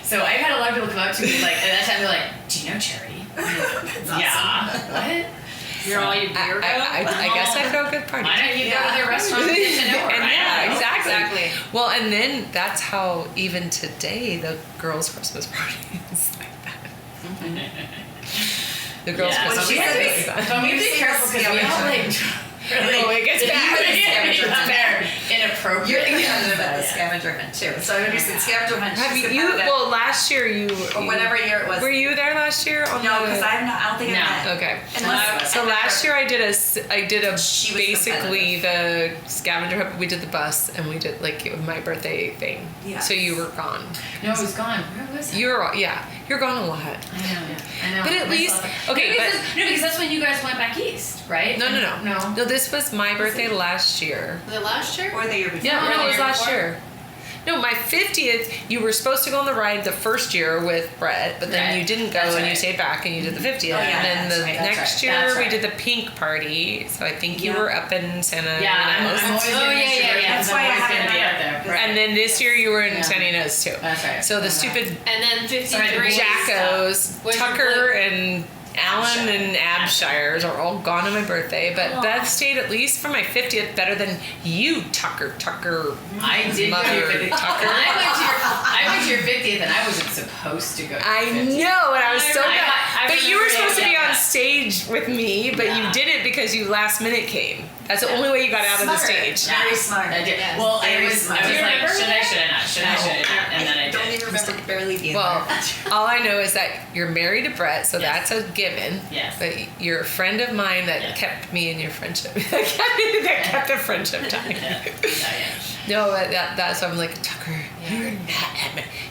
So I've had a lot of people come up to me like at that time they're like, "Do you know Charity?" Yeah. What? You're all you weirdo. I guess I throw a good party. Why don't you go to their restaurant and get to know her? And right? yeah, exactly. Exactly. Well, and then that's how even today the girls' Christmas party is like that. The girls' Yeah. Christmas When she party said is that. But we have to be careful because we all like really. Oh, it gets bad. It's bad. You're Inappropriate. competitive at the scavenger hunt too. So I understand scavenger hunt. Have she's you? competitive. Well, last year you. or whatever year it was. Were you there last year? On No, the, because I don't think No. I met. Okay. Unless- So last year I did a She was basically the scavenger hunt. We did the bus and we did like my birthday thing. Yes. So you were gone. No, it was gone. Where was it? You're gone a lot. I know. But at least- okay, because but- because that's when you guys went back east, right? No. No. No, this this was my birthday last year. Was it last year? Or the year before? Yeah, Oh, no, it was year last before? year. No, my 50th, you were supposed to go on the ride the first year with Brett, but then Right. you didn't go That's and you right. stayed back and you did the 50th. Oh, yeah, and then that's the right, that's next right, year that's we right. did the pink party. So I think you Yeah. were up in Santa Yeah, I'm Ynez. always Oh, gonna yeah, make sure yeah, yeah. That's I'm why I always haven't gonna be done up it. there. And then this year you were in Yeah. Santa Ynez too. That's right. So the Okay. stupid And then 53. Jackos, Was your Tucker and Alan and Abshires are all gone on my birthday, but Beth stayed at least for my 50th better than you, Tucker. I did go to Mother your 50th. Tucker. I went to your 50th and I wasn't supposed to go to I your 50th. know, and I was so I- bad. I But you were remember supposed to be that. on stage with me, but you Yeah. didn't because you last minute came. That's the only way you got out of the Smart. stage. Very smart. I did. Yes. Well, Very I was smart. like, Do you should I, remember should I not? Should I, and then I don't did. even remember barely being Well, there. all I know is that you're married to Brett, so Yes. that's a given. Yes. But you're a friend of mine that Yes. kept me in your friendship. that kept the friendship tight. Yeah. No, but that's why I'm like, Tucker,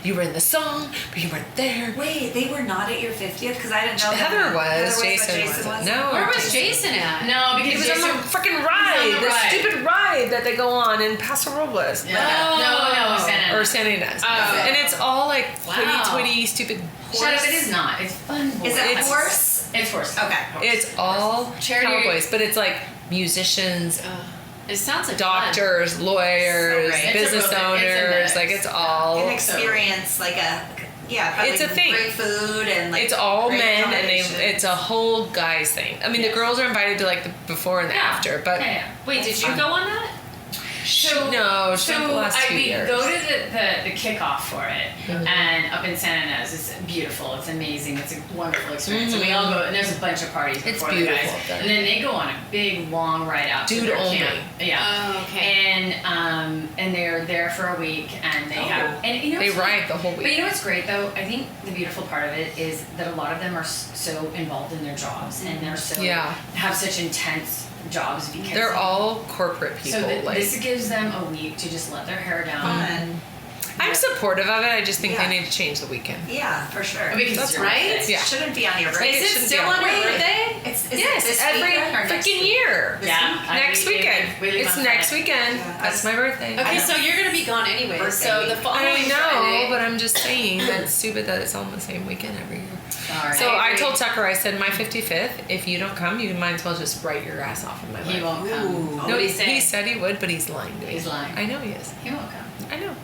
you were in the song, but you weren't there. Wait, they were not at your 50th? Because I didn't know that. Heather was, what Jason wasn't. No. Where was Jason at? No, He because was on Jason. the freaking on ride, the the ride. stupid ride that they go on in Paso Robles. Yeah. No, Santa. Or Santa Ynez. Oh. And it's all like Wow. twitty, stupid Shut up! horse. It is not. It's fun. Is it It's- horse? It's horse. Okay. It's all Charity- cowboys, but it's like musicians, It sounds like doctors, lawyers, So great. business It's a owners. mix. Like it's all. An experience, like a, yeah, probably It's a thing. great food and like It's all great men, and accommodations. it's a whole guys thing. I mean, the Yes. girls are invited to like the before and the after, but Yeah. Wait, did you go on that? no, she went the last 2 we years. go to the kickoff for it, Mhm. and up in Santa Ynez, it's beautiful. It's amazing. It's a wonderful experience. And we all go, and there's a bunch of parties It's before beautiful the up guys, there. and then they go on a big long ride out Dude to their only. camp. Yeah. Oh, okay. And they're there for a week, and they have, and you know, They what's ride the whole But week. you know what's great though? I think the beautiful part of it is that a lot of them are so involved in their jobs, and they're so Yeah. have such intense jobs because They're all corporate people. so like this gives them a week to just let their hair down. fun. I'm supportive of it. I just think Yeah. they need to change the weekend. Yeah, for sure. Because That's it's your right. birthday. Yeah. Shouldn't be on your Like, birthday. it Is shouldn't it be still on on your Wait. birthday? Is Yes, it this every weekend or next freaking week? year. This Yeah. week? Next we weekend. leave It's on next Friday. weekend. Yeah. That's my birthday. Okay, so you're gonna be gone anyway. Birthday So the week. following I know, Friday. but I'm just saying that's stupid that it's on the same weekend every year. Sorry. So I agree. told Tucker, I said, my 55th, if you don't come, you might as well just write your ass off in my He life. won't come. Ooh. No, What'd he say? he said he would, but he's lying to me. He's lying. I know he is. He won't come. I know.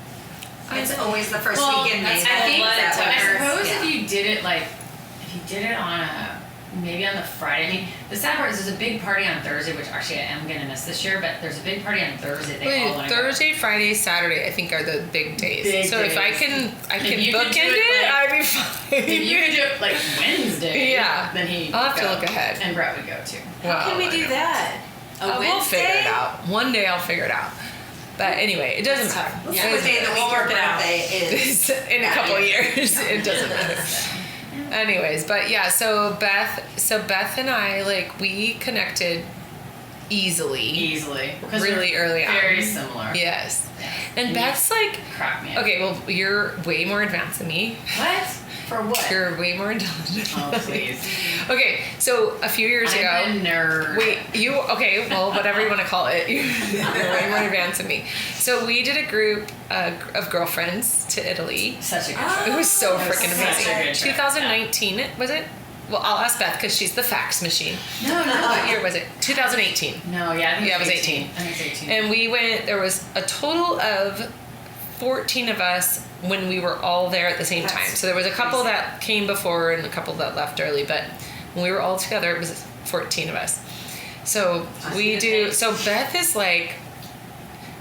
It's always the first Well, weekend. that's May. I think Let I Tucker- suppose yeah. if you did it on a maybe on the Friday. I mean, the sad part is there's a big party on Thursday, which actually I am gonna miss this year. But there's a big party on Thursday. They all Wait, want Thursday, Friday, Saturday, I think are the big days. Big so if I days. can If you could bookend do it, it, like- I'd be fine. If you could do it like Wednesday, Yeah. then he. I'll have to go, look ahead. And Brett would go too. How can we I do know. that? A We'll Wednesday? figure it out. One day I'll figure it out. But anyway, it doesn't matter. What's Yeah. the day of the week We'll your work it out. birthday is? In a that couple year. years, it doesn't matter. Anyways, but yeah, so Beth and I, like, we connected easily, Easily. 'Cause really we're early on. Very similar. Yes. Yeah. And you Beth's like, crack me up. okay, well, you're way more advanced than me. What? For what? You're way more intelligent. Oh, than me. please. Okay, so a few years ago. I'm a nerd. Wait, you okay? Well, whatever you want to call it, you're way more advanced than me. So we did a group of girlfriends to Italy. Such a good Oh. It was so That was freaking such amazing. a good trip, 2019 was it? Well, I'll ask Beth because she's the fax machine. No, What year was it? 2018. No, yeah, I think Yeah, it was it was 18. I think it's 18. And we went. There was a total of 14 of us when we were all there at the same That's time. So there was a couple crazy. that came before and a couple that left early, but when we were all together, it was 14 of us. So we do. So Beth is like,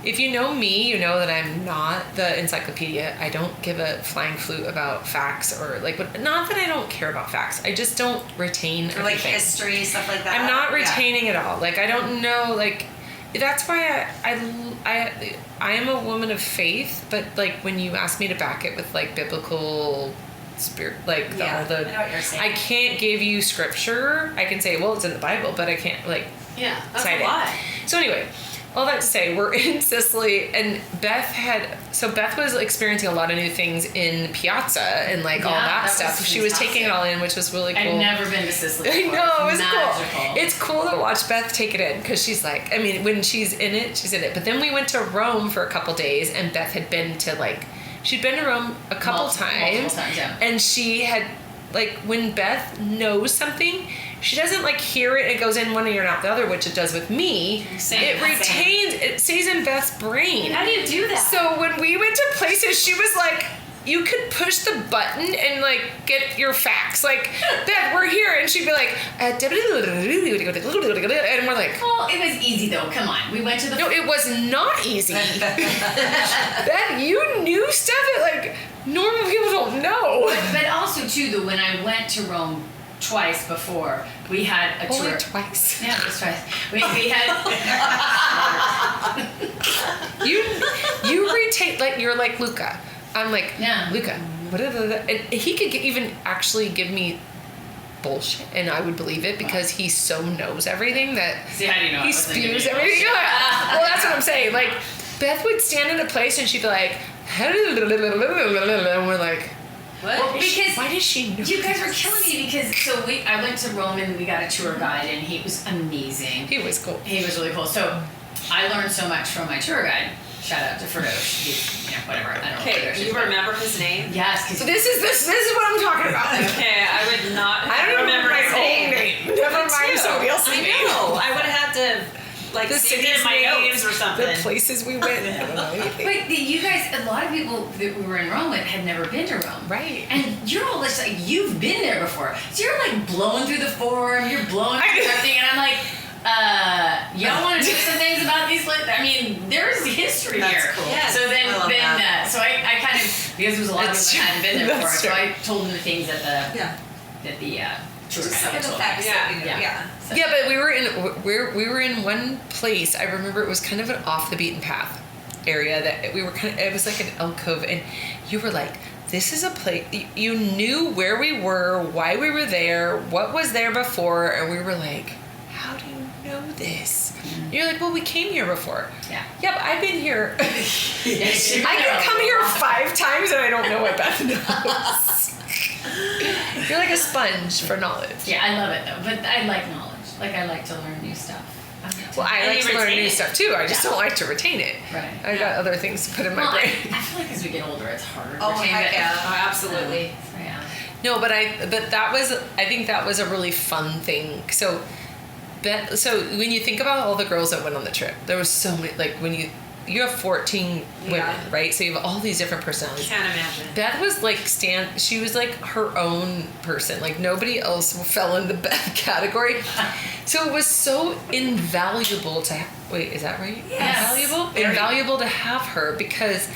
if you know me, you know that I'm not the encyclopedia. I don't give a flying flute about facts or like, not that I don't care about facts. I just don't retain Or like everything. history, stuff like that. I'm not Yeah. retaining it all. Like I don't know. Like that's why I am a woman of faith. But like when you ask me to back it with like biblical spirit, like Yeah, all the, I know what you're saying. I can't give you scripture. I can say, well, it's in the Bible, but I can't like Yeah, that's cite a it. lot. So anyway, all that to say, we're in Sicily, and Beth was experiencing a lot of new things in Piazza and like all that stuff. She was taking it all in, which was really cool. I've never been to Sicily before. I know, it was magical. cool. It's cool to watch Beth take it in because she's like, I mean, when she's in it, she's in it. But then we went to Rome for a couple days, and Beth had been to she'd been to Rome a couple times. Multiple times, yeah. And she had, when Beth knows something, she doesn't hear it, it goes in one ear and out the other, which it does with me. Same. It stays in Beth's brain. How do you do that? So when we went to places, she was like, you could push the button and get your facts. Beth, we're here. And she'd be like, and we're like, Well, it was easy though. Come on. We went to the... no, it was not easy. Beth, you knew stuff that normal people don't know. But also too, when I went to Rome twice before, we had a tour. Only twice. Yeah, it was twice. We had... you retain, you're like Luca. I'm like, Yeah. Luca, and he could even actually give me bullshit, and I would believe it because he so knows everything that See, how do you know? he spews everything. Yeah. Well, that's what I'm saying. Beth would stand in a place and she'd be like, and we're like, What? Well, because why does she know? you guys were killing me because I went to Rome and we got a tour guide and he was amazing. He was cool. He was really cool. So I learned so much from my tour guide. Shout out to Ferdosh. He's, whatever. I don't know. Okay, Ferdosh you is, but- remember his name? Yes, So because this is what I'm talking about. Okay, I would not I don't remember his my own name. Never mind somebody else's I name. know. I would have had to The save it cities in my names, notes or something. the places we went. I don't know anything. But you guys, a lot of people that we were in Rome with had never been to Rome. Right. And you're all just you've been there before. So you're blowing through the forum, you're blowing through everything, and I'm like, y'all want to know some things about these? There's history That's here. cool. Yes. So then, I love that. so I kind of, because there was a lot of That's people that hadn't been there true. before, That's so I told them the things that the Yeah. tour Just guide some had of the told facts Yeah, that we knew. yeah. Yeah. So- Yeah, but we were in one place. I remember it was kind of an off the beaten path area that we were it was like an alcove, and you were like, this is a place. You knew where we were, why we were there, what was there before, and we were like, how do you know this? And you're like, well, we came here before. Yeah. Yeah, but I've been here. Yes, you've been I there can a come here lot. 5 times and I don't know what Beth knows. You're like a sponge for knowledge. Yeah, I love it though. But I like knowledge. I like to learn new stuff. Well, I And like you to learn retain new it. stuff too. I just Yeah. don't like to retain it. Right. I got other things to put in my Well, brain. I feel like as we get older, it's harder to Oh, retain heck it. yeah. Oh, absolutely. So, yeah. No, but I think that was a really fun thing. So when you think about all the girls that went on the trip, there was so many. When you have 14 women, Yeah. right? So you have all these different personalities. Can't imagine. Beth was she was her own person. Nobody else fell in the Beth category. So it was so invaluable to wait, is that right? Yes. Invaluable? Very. Invaluable to have her because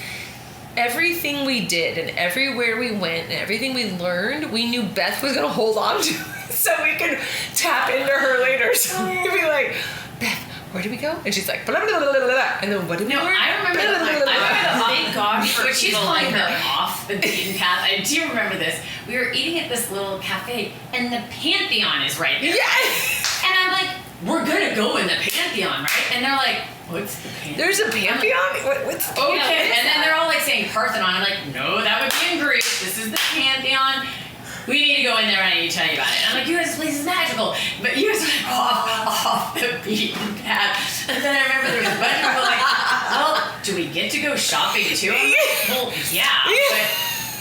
everything we did and everywhere we went and everything we learned, we knew Beth was gonna hold on to so we could tap into her later. So we'd be like, Beth, where did we go? And she's like, blah, blah, blah, blah, blah. And then what did we No, learn? I remember Blah, the blah, blah, blah, blah. Thank God for When she's people calling like her her. off the beaten path, I do remember this. We were eating at this little cafe, and the Pantheon is right there. Yes! And I'm like, we're gonna go in the Pantheon, right? And they're like, what's the Pantheon? There's a Pantheon? What's Okay, Yeah, and then they're all saying Parthenon. I'm like, no, that would be in Greece. This is the Pantheon. We need to go in there and I need to tell you about it. And I'm like, you guys, this place is magical. But you guys are off the beaten path. And then I remember there was a bunch of people like, well, do we get to go shopping too? I'm like, well, yeah, but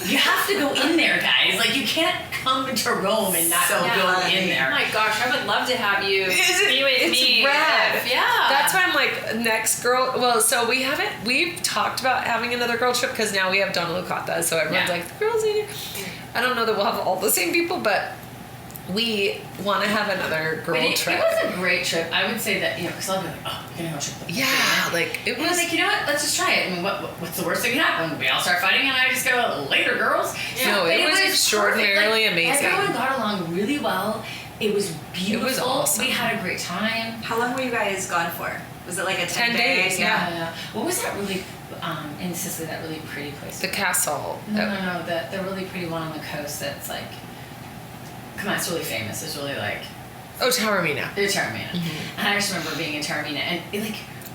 you have to go in there, guys. You can't come to Rome and not So go good. in Oh there. my gosh, I would love to have you be with It's me. rad. Yeah. That's why I'm like, next girl. Well, so we've talked about having another girl trip because now we have Donna Lucata. So everyone's Yeah. like, the girls need it. I don't know that we'll have all the same people, but we want to have another girl But it trip. was a great trip. I would say that, because I'll be like, oh, we're gonna go trip. Yeah, it And I was was. like, you know what? Let's just try it. I mean, what's the worst that can happen? We all start fighting, and I just go, later, girls. No, But it was extraordinarily perfect. amazing. Everyone got along really well. It was beautiful. awesome. We had a great time. How long were you guys gone for? Was it like a 10 10-day? days, Yeah. What was that really in Sicily? That really pretty place. The castle. No. The really pretty one on the coast. That's come on, it's really famous. It's really Oh, Taormina. Taormina. Mm-hmm. And I just remember being in Taormina, and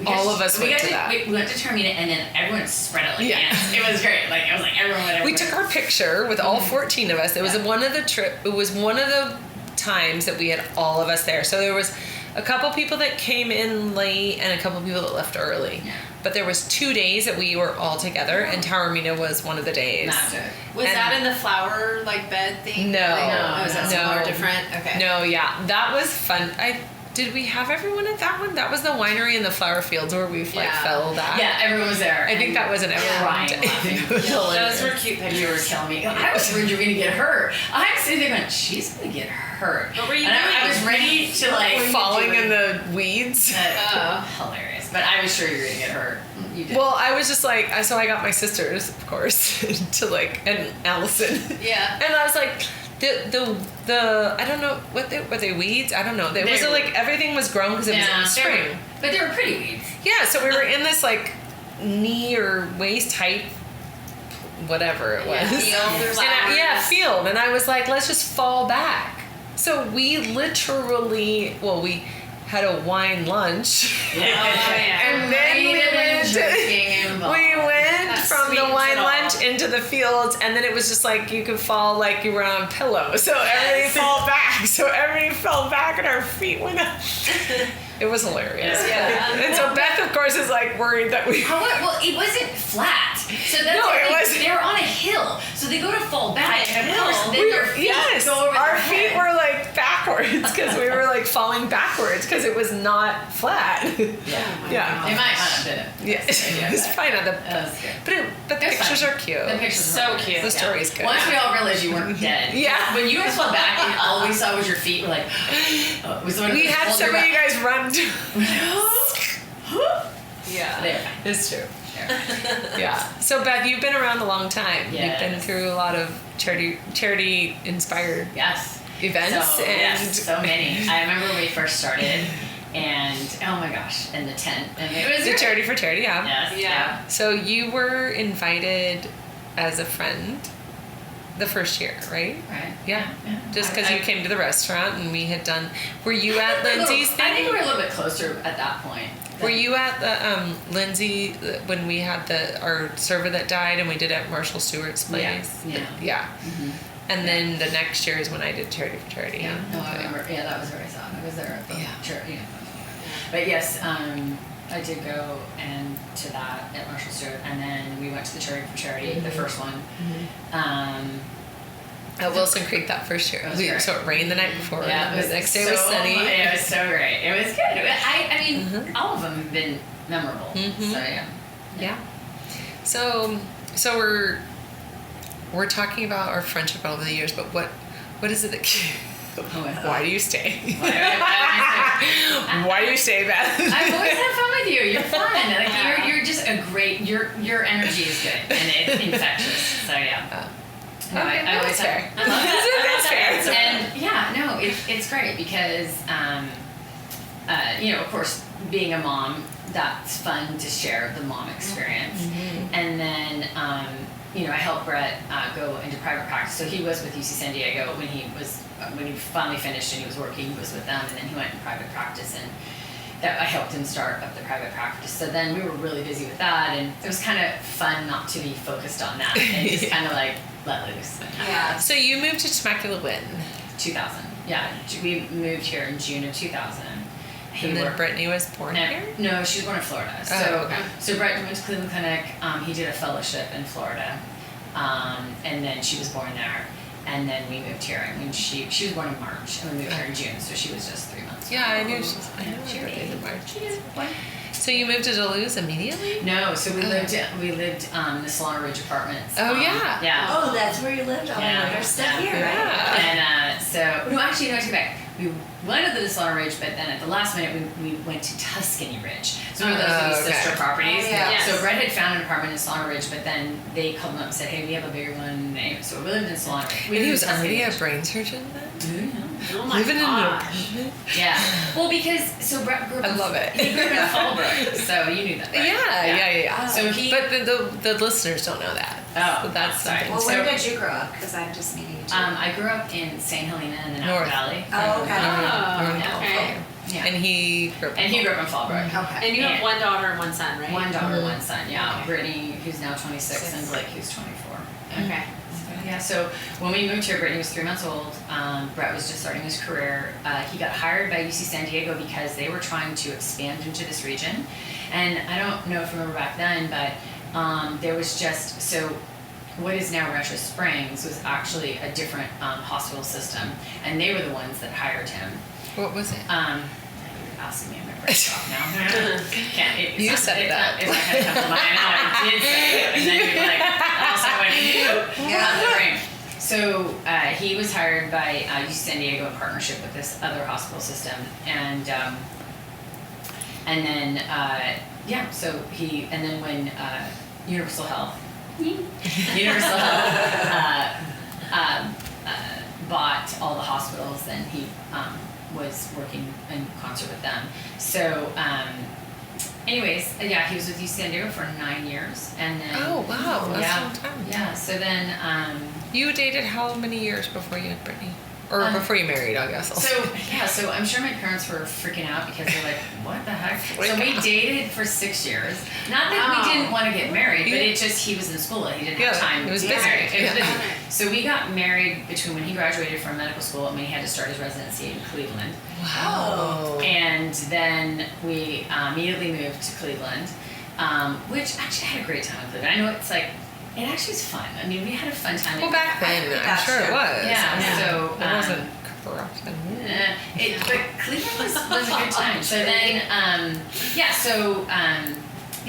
All of us went to that. We went to Termina, and then everyone spread it like Yeah. ants. It was great. Like, it was like everyone went We everywhere. took our picture with all 14 of us. It was one of the It was one of the times that we had all of us there. So there was a couple people that came in late and a couple people that left early. Yeah. But there was 2 days that we were all together, and Taormina was one of the days. Magic. Was And- that in the flower like bed thing? No. Oh, is that No. somewhere different? Okay. No, yeah, that was fun. Did we have everyone at that one? That was the winery in the flower fields where we Yeah. fell back. Yeah, everyone was there. I think that was an everyone Crying, day. laughing. It was hilarious. Those were cute pictures. You were telling me, I was worried you were going to get hurt. I'm sitting there going, she's going to get hurt. What were you and doing? I was ready to like... Falling in the weeds. Hilarious. But I was sure you were going to get hurt. You did. Well, I was just like, so I got my sisters, of course, to like, and Allison. Yeah. And I was like, the I don't know were they weeds? I don't know. It was like everything was grown because it was in the spring. But they were pretty weeds. Yeah, so we were in this like knee or waist height, whatever it was. Yeah, field or flowers. Field. And I was like, let's just fall back. So we literally, we had a wine lunch. Yeah. And then we went from the sweetens wine it all. lunch into the fields, and then it was just like you could fall like you were on a pillow. So everybody fell back. So everybody fell back, and our feet went up. It was hilarious. Yeah. And so Beth, of course, is like worried that we. Well, it wasn't flat. So that's No, the it thing. wasn't. They were on a hill, so they go to fall back, and of course, then their feet go over our their feet head. were like backwards because we were like falling backwards because it was not flat. Yeah. It might not have been it. Yeah, it was fine on the. That was good. But the It was pictures fun. are cute. The pictures So were cute. The story's good. Once we all realized you weren't dead. Yeah. When you guys fell back and all we saw was your feet, we're like, it was when We had some of you guys run. Yeah. There. It's true. Yeah. So Beth, you've been around a long time. Yes. You've been through a lot of charity inspired Yes. events So, and yes, so many. I remember when we first started, and oh my gosh, and the tent, and it was the great. Charity for Charity. Yeah. Yes. Yeah. So you were invited as a friend the first year, right? Right. Yeah. Just because I- you came to the restaurant and we had done. Were you I at think we were a Lindsay's little- I think thing? we were a little bit closer at that point. Were you at the Lindsay when we had our server that died and we did it at Marshall Stewart's place? Yeah. Yeah. And then the next year is when I did Charity for Charity. Yeah. No, I remember. Yeah, that was where I saw it. I was there at the Yeah. church. Yeah. But yes, I did go and to that at Marshall Stewart, and then we went to the Charity for Charity, the first one. At Wilson Creek that first year. That was great. So it rained the night before. Yeah, and the next day was sunny. It was so great. It was good. I mean, all of them have been memorable. So yeah. Yeah. So we're talking about our friendship over the years, but what is it that why do you stay? Why do you stay, Beth? I've always had fun with you. You're fun. Like you're just a great. Your energy is good and it's infectious. So yeah. No, I always that's fair. have. I love that. That's fair. And yeah, no, it's great because of course, being a mom, that's fun to share the mom experience. And then I helped Brett go into private practice. So he was with UC San Diego when he finally finished and he was working. He was with them, and then he went in private practice, and I helped him start up the private practice. So then we were really busy with that, and it was kind of fun not to be focused on that and just kind of like let loose. Yeah. So you moved to Temecula when? 2000. Yeah, we moved here in June of 2000. And then Brittany was born here? No, she was born in Florida. So, okay. So Brett went to Cleveland Clinic. He did a fellowship in Florida, and then she was born there. And then we moved here. I mean, she was born in March, and we moved here in June. So she was just 3 months. Yeah, I knew her birthday's in March. So you moved to Duluth immediately? No, so we lived in the Solana Ridge Apartments. Oh, yeah. Yeah. Oh, that's where you lived. Oh, Yeah. there's stuff here, right? Yeah. And no, actually, no, I take it back. We went to the Solana Ridge, but then at the last minute, we went to Tuscany Ridge. So one of those okay. sister properties. Oh, yeah. So Brett had found an apartment in Solana Ridge, but then they called him up and said, "Hey, we have a bigger one." So we lived in Solana Ridge. And We lived he in was Tuscany already a Ridge. brain surgeon then? Oh my Living in an gosh. apartment? Yeah. Well, because so Brett grew up. I love it. He grew up in Fallbrook, so you knew that, right? Yeah. So he. But the listeners don't know that. Oh, So that's sorry. something. Well, So, where did you grow up? Because I'm just meeting you. I grew up in St. Helena in the Napa North. Valley. Oh, okay. Oh, okay. Yeah. And he grew up. And he grew up in Fallbrook. Okay. And you have And- one daughter and one son, right? One daughter, Mhm. one son. Yeah, Okay. Brittany, who's now 26, and Six. Blake, who's 24. Okay. Yeah, so when we moved here, Brittany was 3 months old. Brett was just starting his career. He got hired by UC San Diego because they were trying to expand into this region. And I don't know if you remember back then, but there was just, so what is now Retro Springs was actually a different hospital system. And they were the ones that hired him. What was it? You're asking me, I'm gonna break it off now. Can't, it's You not, said it's that. Not, it's not gonna come to mind. I know I did say it, and then you'd be like, also what did you do? Yeah. The brain. So he was hired by UC San Diego in partnership with this other hospital system, and then so he, and then when Universal Health bought all the hospitals, then he was working in concert with them. So, anyways, he was with UC San Diego for 9 years, and then Oh wow, that's yeah, a long time. yeah. So then, You dated how many years before you had Brittany? Or before you married, I guess. so I'm sure my parents were freaking out because they're like, "What the heck?" Wake So we up. dated for 6 years. Not that Wow. we didn't want to get married, but Yeah. it just he was in school and he didn't Yeah, have time. he was to busy. get married. He was Yeah. busy. So we got married between when he graduated from medical school and when he had to start his residency in Cleveland. Wow. And then we immediately moved to Cleveland, which actually I had a great time in Cleveland. I know it's like, it actually was fun. I mean, we had a fun time. Well, back then, I'm That's sure it true. was. Yeah, I mean, so, it wasn't corrupt. But Cleveland was a good time. So then,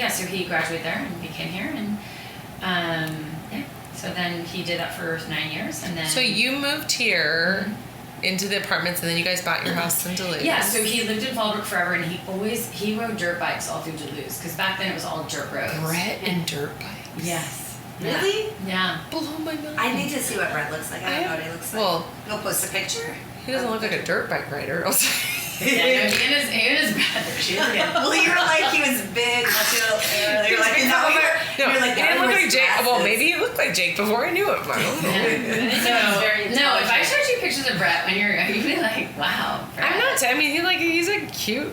so he graduated there and we came here and so then he did that for 9 years and then. So you moved here into the apartments, and then you guys bought your house in Duluth. Yeah, so he lived in Fallbrook forever, and he rode dirt bikes all through Duluth because back then it was all dirt roads. Brett and dirt bikes. Yes. Really? Yeah. Blow my mind. I need to see what Brett looks like. I don't know what he looks like. Well, Go post a picture. he doesn't look like a dirt bike rider. Yeah, no, he and his brother. She was good. Well, you were like he was big. You're like big. no, No, you're like he didn't look like Jake. Well, glasses. maybe he looked like Jake before I knew him. I don't know. very No, if I intelligent. showed you pictures of Brett when you'd be like, wow. Brett. I'm not. I mean, he's a cute,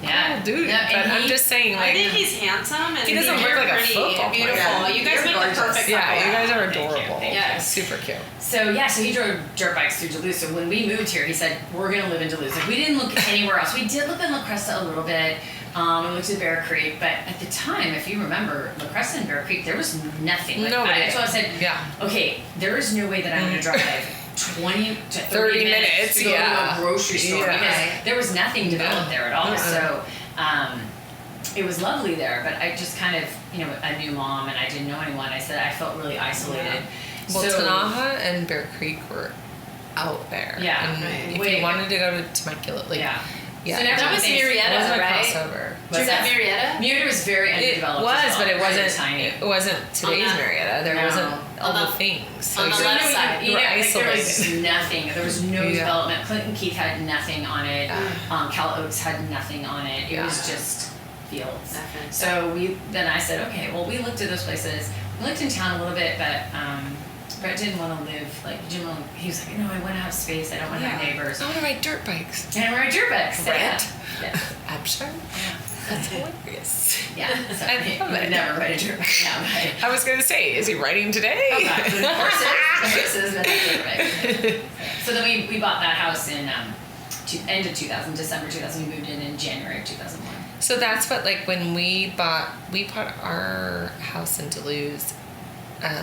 Yeah. cool dude. Yeah, but and I'm he- just saying, I like, think he's handsome and He doesn't look you're like a pretty football and player. beautiful. Yeah. You guys You're make the gorgeous. perfect yeah, couple. you guys are Thank you. adorable. Thank you. Yeah, super cute. So he drove dirt bikes through Duluth. So when we moved here, he said we're gonna live in Duluth. Like we didn't look anywhere else. We did look in La Cresta a little bit. We looked at Bear Creek, but at the time, if you remember, La Cresta and Bear Creek, there was nothing. Like, Nobody. that's why I said, Yeah. okay, there is no way that I'm gonna drive 20 to 30 minutes, to go yeah. to a grocery store Yeah. because there was nothing developed there at all. Uh-uh. So it was lovely there, but I just kind of, a new mom and I didn't know anyone. I said I felt really isolated. Well, So- Tanaha and Bear Creek were out there. Yeah, And right. if Way- you wanted to go to Temecula, like, Yeah. yeah. So now That was everything's- it Marietta, wasn't a right? crossover. Do you that- have Marietta? Murder was very It underdeveloped. was, as well. but it Very wasn't. tiny. It wasn't today's that- Marietta. There No. wasn't all On the the- things. So on the you- left side. You were like, there was isolated. nothing. There was no Yeah. development. Clinton Keith had nothing on it. Cal Oaks had nothing on it. It Yeah. was just fields. Definitely. So then I said, okay, well, we looked at those places. We looked in town a little bit, but Brett didn't want to live, he was like, no, I want to have space. I don't want to have neighbors. I want to ride dirt bikes. And we're dirt bikes. Right? Yeah. I'm sure. That's hilarious. Yeah. So I he love would it. never ride a dirt bike. Yeah, but I was gonna say, is he riding today? horses, but that's dirt bike. So then we bought that house in end of 2000, December 2000. We moved in January of 2001. So that's what, like, when we bought our house in Duluth,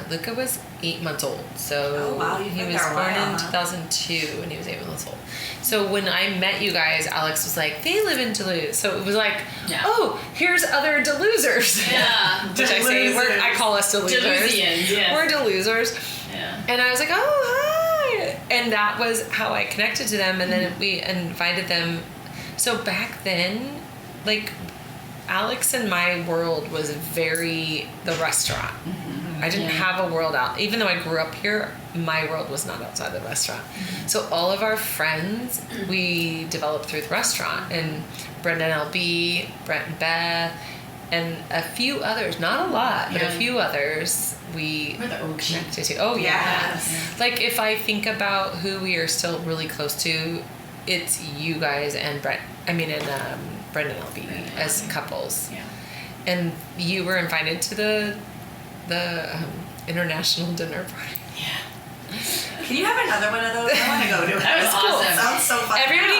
Luca was 8 months old. So Oh, wow, you've he been was there a born while, in huh? 2002 and he was 8 months old. So when I met you guys, Alex was like, they live in Duluth. So it was like, Yeah. oh, here's other Deluzers. Yeah. Which I say, I call us Deluzers. Deluthians, yes. We're Deluzers. Yeah. And I was like, oh, hi. And that was how I connected to them. And then we invited them. So back then, like, Alex and my world was very the restaurant. I didn't have a world out. Even though I grew up here, my world was not outside the restaurant. So all of our friends, we developed through the restaurant. And Brent and LB, Brent and Beth, and a few others, not a lot, but a few others we We're the OG. connected to. Oh, yeah. Like, if I think about who we are still really close to, it's you guys and Brendan LB as couples. Yeah. And you were invited to the international dinner party. Yeah. Can you have another one of those? I want to go to it. That was awesome. Sounds so fun. Everybody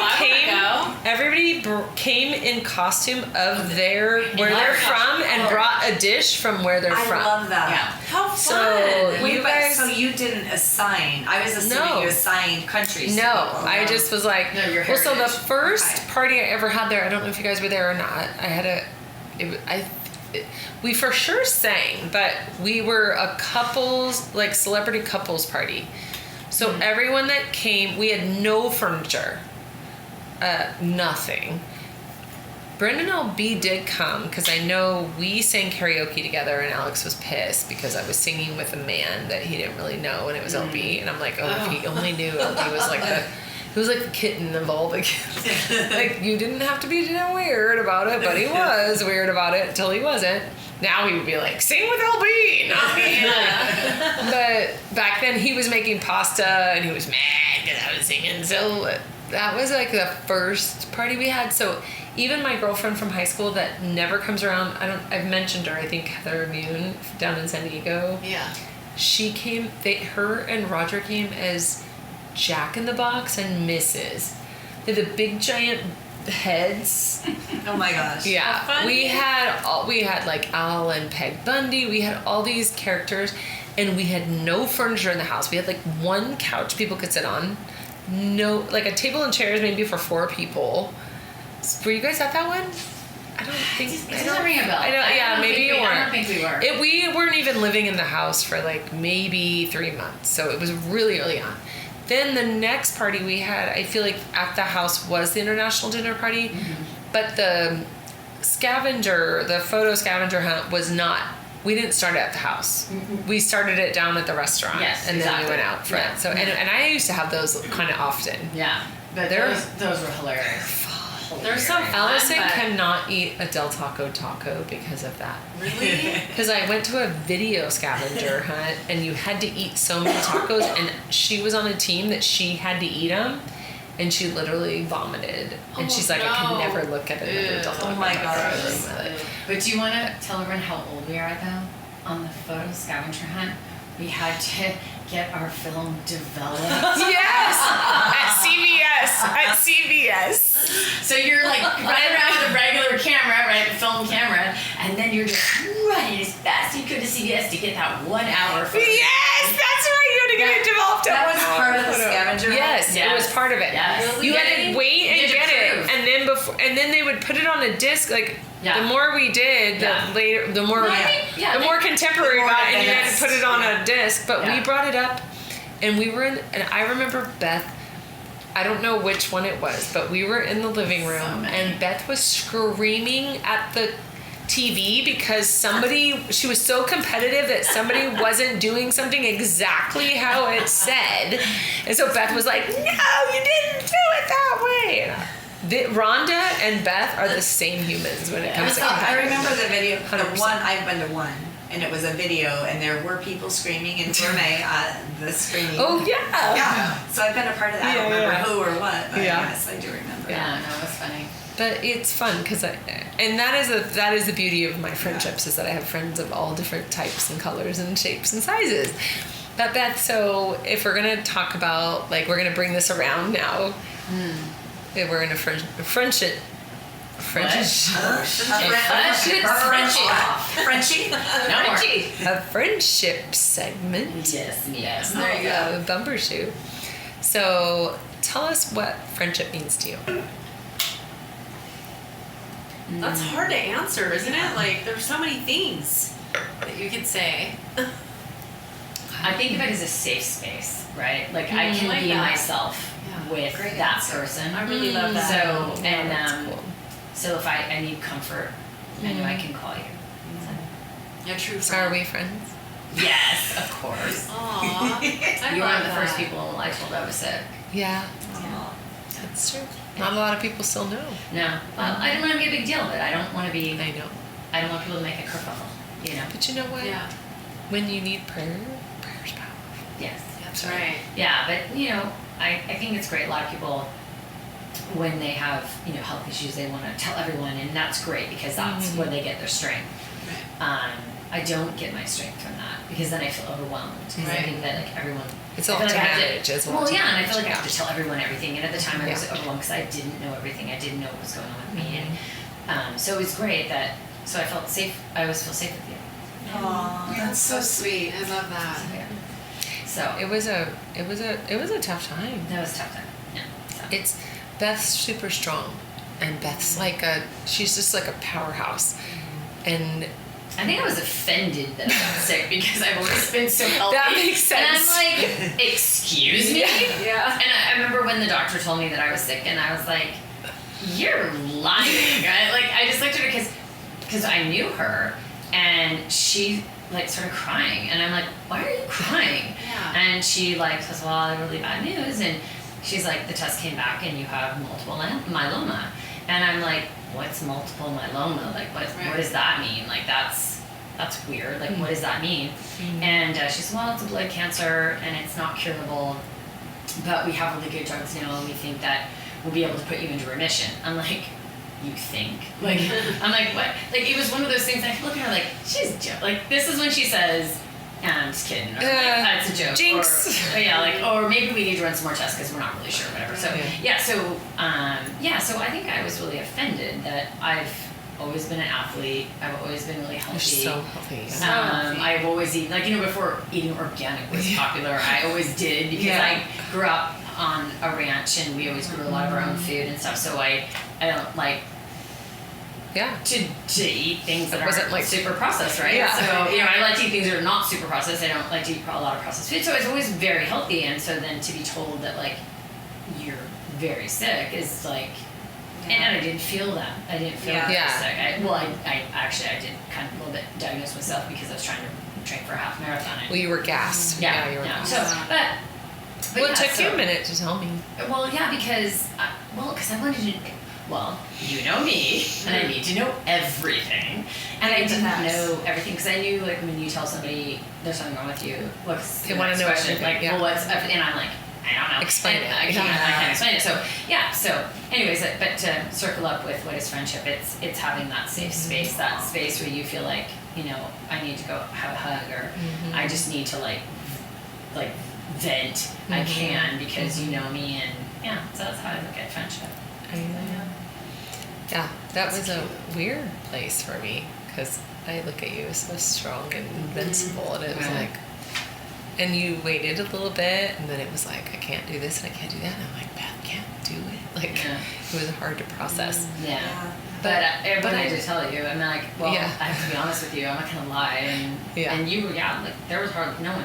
came in costume of where they're from and brought a dish from where they're I from. love that. Yeah. How fun. So Wait, you but guys, so you didn't assign. I was assuming No. you assigned countries. to no, people. I just was like, No, your well, so the heritage. first Okay. party I ever had there, I don't know if you guys were there or not. I had we for sure sang, but we were a couples, like celebrity couples party. So everyone that came, we had no furniture, nothing. Brendan LB did come because I know we sang karaoke together, and Alex was pissed because I was singing with a man that he didn't really know, and it was LB, and I'm like, if he only knew LB was like he was like the kitten of all the kids. Like, you didn't have to be weird about it, but he was weird about it until he wasn't. Now he would be like, sing with LB, not me. But back then he was making pasta and he was mad because I was singing. So that was like the first party we had. So even my girlfriend from high school that never comes around, I've mentioned her, I think Heather Mune down in San Diego. Yeah. She came, her and Roger came as Jack in the Box and Mrs. They had the big giant heads. Oh my gosh. Yeah, How fun. we had like Al and Peg Bundy. We had all these characters, and we had no furniture in the house. We had like one couch people could sit on, no, like a table and chairs maybe for 4 people. Were you guys at that one? I don't think. It doesn't ring a bell. Maybe you weren't. I don't think we were. We weren't even living in the house for like maybe 3 months, so it was really early on. Then the next party we had, I feel like at the house was the international dinner party, but the photo scavenger hunt was not. We didn't start it at the house. We started it down at the restaurant, Yes, and then we went out for it. So and I used to have those kind of often. Yeah. But those were hilarious. They're so fun. Allison but cannot eat a Del Taco because of that. Really? Because I went to a video scavenger hunt, and you had to eat so many tacos, and she was on a team that she had to eat them, and she literally vomited. And she's like, I can no. never look at another Del Taco Oh my taco gosh. ever in my life. But do you want to tell everyone how old we are though? On the photo scavenger hunt, we had to get our film developed. Yes! At CVS. So you're like running around with a regular camera, right, a film camera, and then you're just running as fast as you could to CVS to get that 1 hour photo. Yes! That's right! You had to get it developed. That was part of the scavenger hunt? Yes, it was part of it. Yes. You had Really? to wait You and had to get prove. it, and then they would put it on a disc. Like Yeah. the more we did, the more Yeah, the more contemporary the more got, and you had to advanced. put it on a disc. But Yeah. we brought it up, and we were in. And I remember Beth. I don't know which one it was, but we were in the living room, and Beth was screaming at the TV because she was so competitive that somebody wasn't doing something exactly how it said. And so Beth was like, no, you didn't do it that way. Rhonda and Beth are the same humans when it comes to I competitive. remember the video, the 100%. one, I've been to one, and it was a video, and there were people screaming in gourmet at the screening. Oh, yeah. Yeah, so I've been a part of that. I don't Yeah, remember yeah. who or what, but Yeah. yes, I do remember. Yeah, no, it was funny. But it's fun because and that is the beauty of my friendships is that I have friends of all different types and colors and shapes and sizes. But Beth, so if we're gonna talk about we're gonna bring this around now, if we're in a friendship. Frenchie. No more. A friendship segment. Yes. There you go. A bumper shoe. So tell us what friendship means to you. That's hard to answer, isn't it? Like, there's so many things that you could say. I think of it as a safe space, right? Like I I can like be that. myself with Great that answer. person. I really love that. So That's and cool. so if I need comfort, I know I can call you. Yeah, true. So are we friends? Yes, of course. Aww. You were one of the first people I told I was sick. Yeah, that's true. Not a lot of people still know. No, well, I didn't want to be a big deal, but I don't want to be. I know. I don't want people to make a kerfuffle, you know? But you know what? Yeah. When you need prayer, prayer's powerful. Yes. That's right. Yeah, but, you know, I think it's great. A lot of people, when they have, you know, health issues, they want to tell everyone, and that's great because that's where they get their strength. Right. I don't get my strength from that because then I feel overwhelmed because I Right. think that like everyone. It's I all feel to like I have manage as well. Well, to yeah, and I manage. feel like I have to tell everyone everything. And at the time, I was Yeah. overwhelmed because I didn't know everything. I didn't know what was going on with me, and so it was great that. So I felt safe. I always feel safe with you. Aw, That's so sweet. I love that. Yeah. So It was a tough time. that was a tough time. Yeah. So. It's Beth's super strong, and Beth's she's just like a powerhouse, and I think I was offended that I got sick because I've always been so healthy. That makes sense. And I'm like, excuse me? Yeah. And I remember when the doctor told me that I was sick, and I was like, you're lying. I just looked at her because I knew her, and she like started crying, and I'm like, why are you crying? Yeah. And she like says, well, I have really bad news, and she's like, the test came back, and you have multiple myeloma, and I'm like, what's multiple myeloma? Like, what does that mean? Like, that's weird. Like, what does that mean? And she said, well, it's a blood cancer, and it's not curable, but we have really good drugs now, and we think that we'll be able to put you into remission. I'm like, you think? Like, I'm like, what? Like, it was one of those things, I look at her like, she's joking. Like, this is when she says, I'm just kidding. Or like, that's a joke. Jinx. Or maybe we need to run some more tests because we're not really sure, whatever. So, so I think I was really offended that I've always been an athlete. I've always been really healthy. You're so healthy. Yeah. I've always eaten, before eating organic was popular, I always did because I grew up on a ranch and we always grew a lot of our own food and stuff. So I don't like to eat things that wasn't aren't like super processed, right? Yeah. So, I like to eat things that are not super processed. I don't like to eat a lot of processed food. So I was always very healthy, and so then to be told that like you're very sick is like, and I didn't feel that. I didn't feel very sick. I did kind of a little bit diagnose myself because I was trying to train for a half marathon. Well, you were gassed. You were gassed. So, but Well, it took you a minute to tell me. Well, yeah, because I wanted to. Well, you know me, and I need to know everything, and I didn't know everything because I knew like when you tell somebody there's something wrong with you, what's they want to know everything. Like, well, what's everything? And I'm like, I don't know. Explain it. I can't explain it. So yeah. So anyways, but to circle up with what is friendship, it's having that safe space, that space where you feel like I need to go have a hug, or I just need to like vent. I can because you know me, and so that's how I look at friendship. Yeah, that was a weird place for me because I look at you as so strong and invincible, and it was like, and you waited a little bit, and then it was like, I can't do this and I can't do that, and I'm like, Beth can't do it. Like, it was hard to process. But I did tell you, I'm like, well, I have to be honest with you, I'm not gonna lie, and you, like there was hardly no one,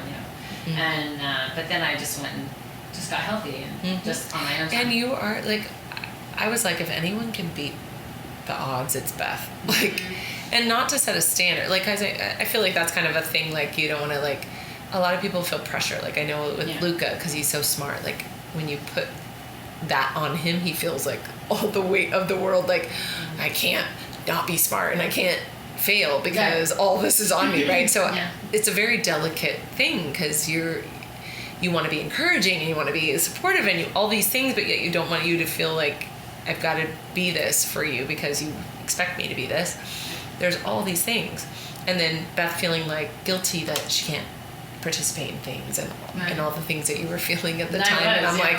and but then I just went and just got healthy and just on my own time. And you are like, I was like, if anyone can beat the odds, it's Beth. Like, and not to set a standard. Like I feel like that's kind of a thing. Like you don't want to like. A lot of people feel pressure. Like I know with Luca, because he's so smart. Like when you put that on him, he feels like all the weight of the world. Like I can't not be smart and I can't fail because all this is on me, right? So it's a very delicate thing because you want to be encouraging and you want to be supportive and all these things, but yet you don't want you to feel like I've got to be this for you because you expect me to be this. There's all these things. And then Beth feeling like guilty that she can't participate in things and all the things that you were feeling at the time. And I'm like,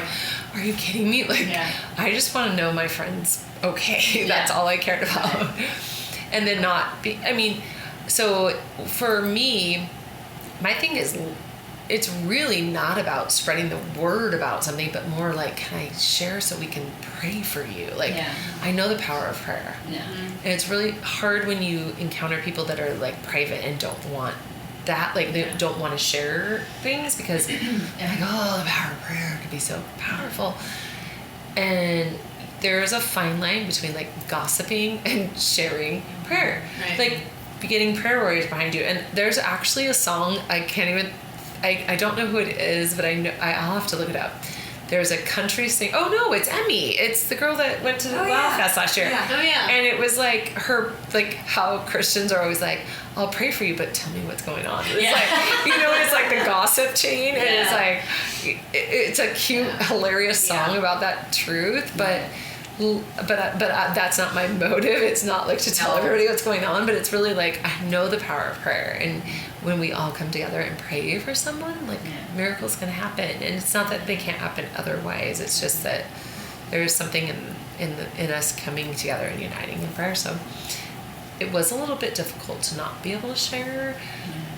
are you kidding me? Like, I just want to know my friend's okay. That's all I cared about. And then not be, so for me, my thing is, it's really not about spreading the word about something, but more like, can I share so we can pray for you? Like, I know the power of prayer. And it's really hard when you encounter people that are like private and don't want that, like they don't want to share things because they're like, oh, the power of prayer can be so powerful. And there's a fine line between like gossiping and sharing prayer. Like getting prayer warriors behind you. And there's actually a song, I don't know who it is, but I know I'll have to look it up. there's a country sing. Oh no, it's Emmy. It's the girl that went to the Oh, Wow yeah. Fest last year. Yeah. Oh, yeah. And it was like her, like how Christians are always like, I'll pray for you, but tell me what's going on. It's Yeah. like, you know, it's like the gossip chain, and it's Yeah. like, it's a cute, hilarious song Yeah. about that truth, but that's not my motive. It's not like to tell No. everybody what's going on, but it's really like I know the power of prayer, and when we all come together and pray for someone, like Yeah. miracles can happen. And it's not that they can't happen otherwise. It's just that there is something in us coming together and uniting in prayer. So it was a little bit difficult to not be able to share,